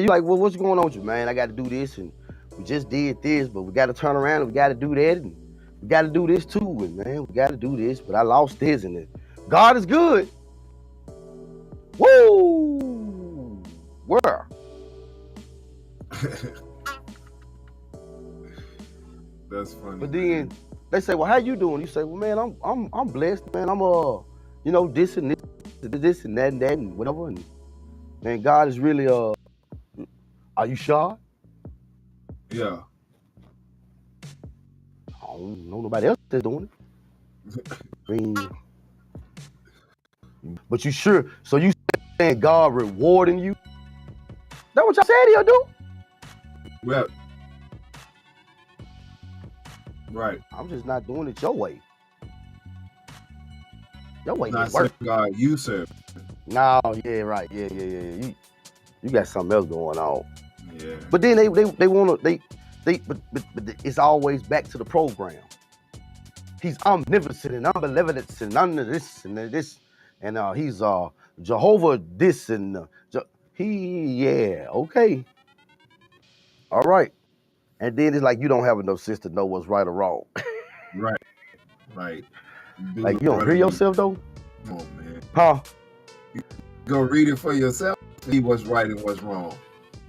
like, well, what's going on with you, man? I got to do this, and we just did this, but we got to turn around and we got to do that, and we got to do this too, and man, we got to do this, but I lost this, and it. God is good. Woo! Where? That's funny. But then they say, well, how you doing? You say, well, man, I'm blessed, man. I'm you know, this and this and that and whatever. And man, God is really are you sure? Yeah. I don't know nobody else that's doing it. I mean, but you sure? So you saying God rewarding you? That what y'all said he'll do? Well, right. I'm just not doing it your way. Your way Not didn't work. God, you serve. No, yeah, right, yeah. You got something else going on. Yeah. But then they want to but it's always back to the program. He's omnipotent and omnipotent and none of this and this and he's Jehovah this and okay. All right. And then it's like you don't have enough sense to know what's right or wrong. Right. Like you don't hear yourself though? Come on, man. Huh? You go read it for yourself, see what's right and what's wrong.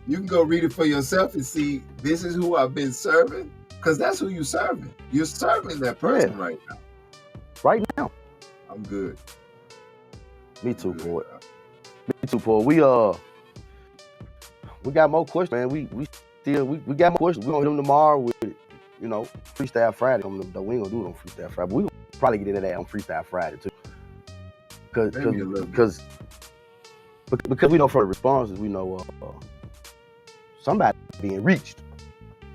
You can go read it for yourself and see this is who I've been serving, because that's who you're serving. You're serving that person right now. Right now. I'm good. Me too, boy. Me too, Paul. We got more questions, man. We got more questions. We're gonna hit them tomorrow with, you know, Freestyle Friday. We ain't gonna do it on Freestyle Friday, but we gonna probably get into that on Freestyle Friday too. Because we know from the responses, we know somebody being reached.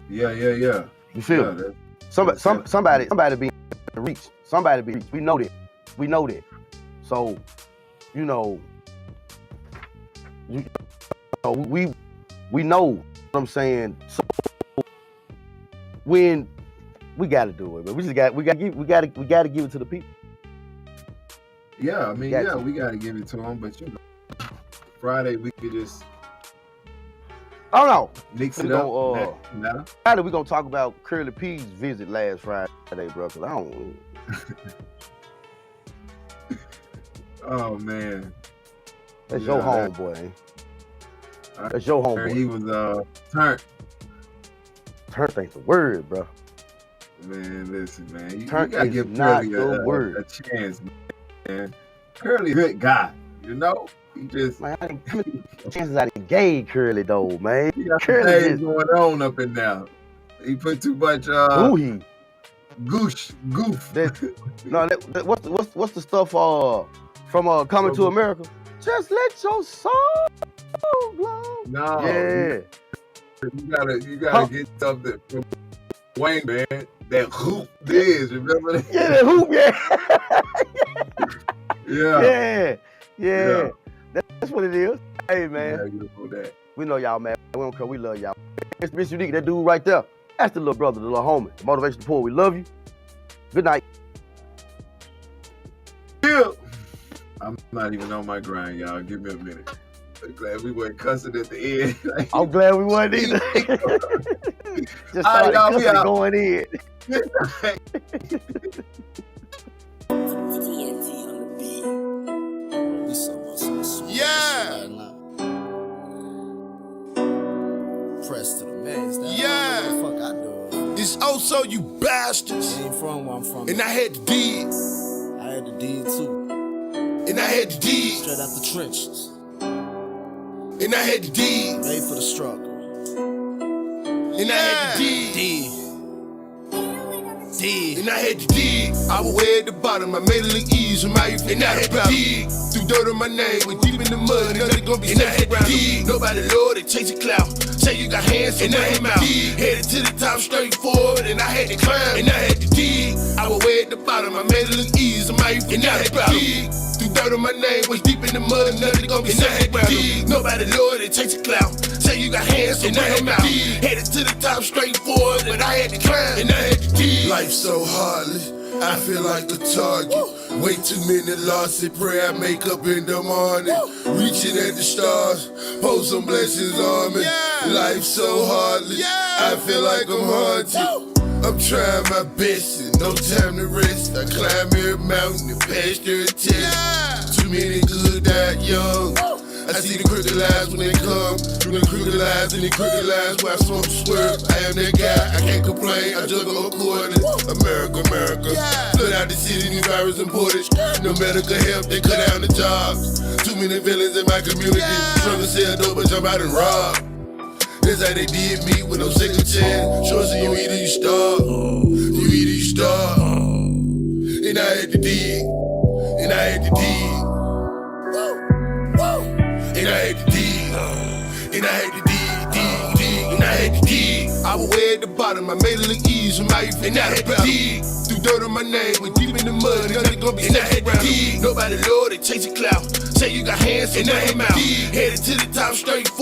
Yeah. You feel me? Somebody being reached. Somebody being reached. We know that. So, you know, we know what I'm saying. So when we gotta do it, but we gotta give it to the people. Yeah, I mean, we gotta give it to them, but you know, Friday we could just I don't know. Mix it up. Friday we gonna talk about Curly P's visit last Friday, bro. Cause I don't. Oh man, that's your homeboy. That's your homeboy. He was turned. Turned ain't the word, bro. Man, listen, man. You Turned gotta is give not Curly the word. a chance, man. Curly, good guy, you know. He just man, how many chances I done gave Curly though, man. He got Curly things going on up and down. He put too much goof. What's the stuff from Coming to America? Just let your soul glow. No. Yeah. You gotta get something from Wayne, man. That hoop is, remember that? Yeah, that hoop, yeah. Yeah. That's what it is. Hey, man. Yeah, we know y'all, man. We don't care. We love y'all. It's MrUnique, that dude right there. That's the little brother, the little homie. The motivational poor. We love you. Good night. Yeah. I'm not even on my grind, y'all. Give me a minute. I'm glad we weren't cussing at the end. I'm glad we weren't either. Just started cussing going in. Yeah. Press to the max. Yeah. What the fuck I do? It's also you bastards. I ain't from where I'm from. And I had the dig. I had the dig too. And I had the dig. Straight out the trenches. And I had the dig. Made for the struggle. And I had the dig. dig. And I had to dig. I was way at the bottom, I made it look easy. My youth and I had to dig. Threw dirt on my name, went deep in the mud, and nothing gonna be safe around dig. Nobody Lord, they chase a clout. Say you got hands, and I had to dig. Headed to the top straight forward, and I had to climb, and I had to dig. I was way at the bottom, I made it look easy. My youth and I had to dig. Threw dirt on my name, was deep in the mud, and nothing gonna be safe around dig. Nobody Lord, they chase a clout. Say you got hands, and I had to dig. Headed to the top straight forward, and I had to climb, and I had to dig. Life's so heartless, I feel like a target. Way too many losses, pray I make up in the morning. Reaching at the stars, hold some blessings on me. Life's so heartless, I feel like I'm haunted. I'm trying my best and no time to rest. I climb every mountain and pass their test. Too many good died young. I see the crooked lies when they come. Through the crooked lies and the crooked lies where I smoke and swerve. I am that guy, I can't complain. I juggle accordingly. America, America. Flood out the city, new virus imported. No medical help, they cut down the jobs. Too many villains in my community. Trying to sell dope, but jump out and rob. That's how they did me with no second chance. Sure, so you eat or you starve. You eat or you starve. And I had to dig. And I had to dig. And I had to dig. And I had to dig. And I had to dig. I was way at the bottom, I made it look easy. My youth and I had to dig. Threw dirt on my name, went deep in the mud, nothing gonna be safe around dig. Nobody Lord, they chase a clout. Say you got hands, and I had to dig. Headed to the top straight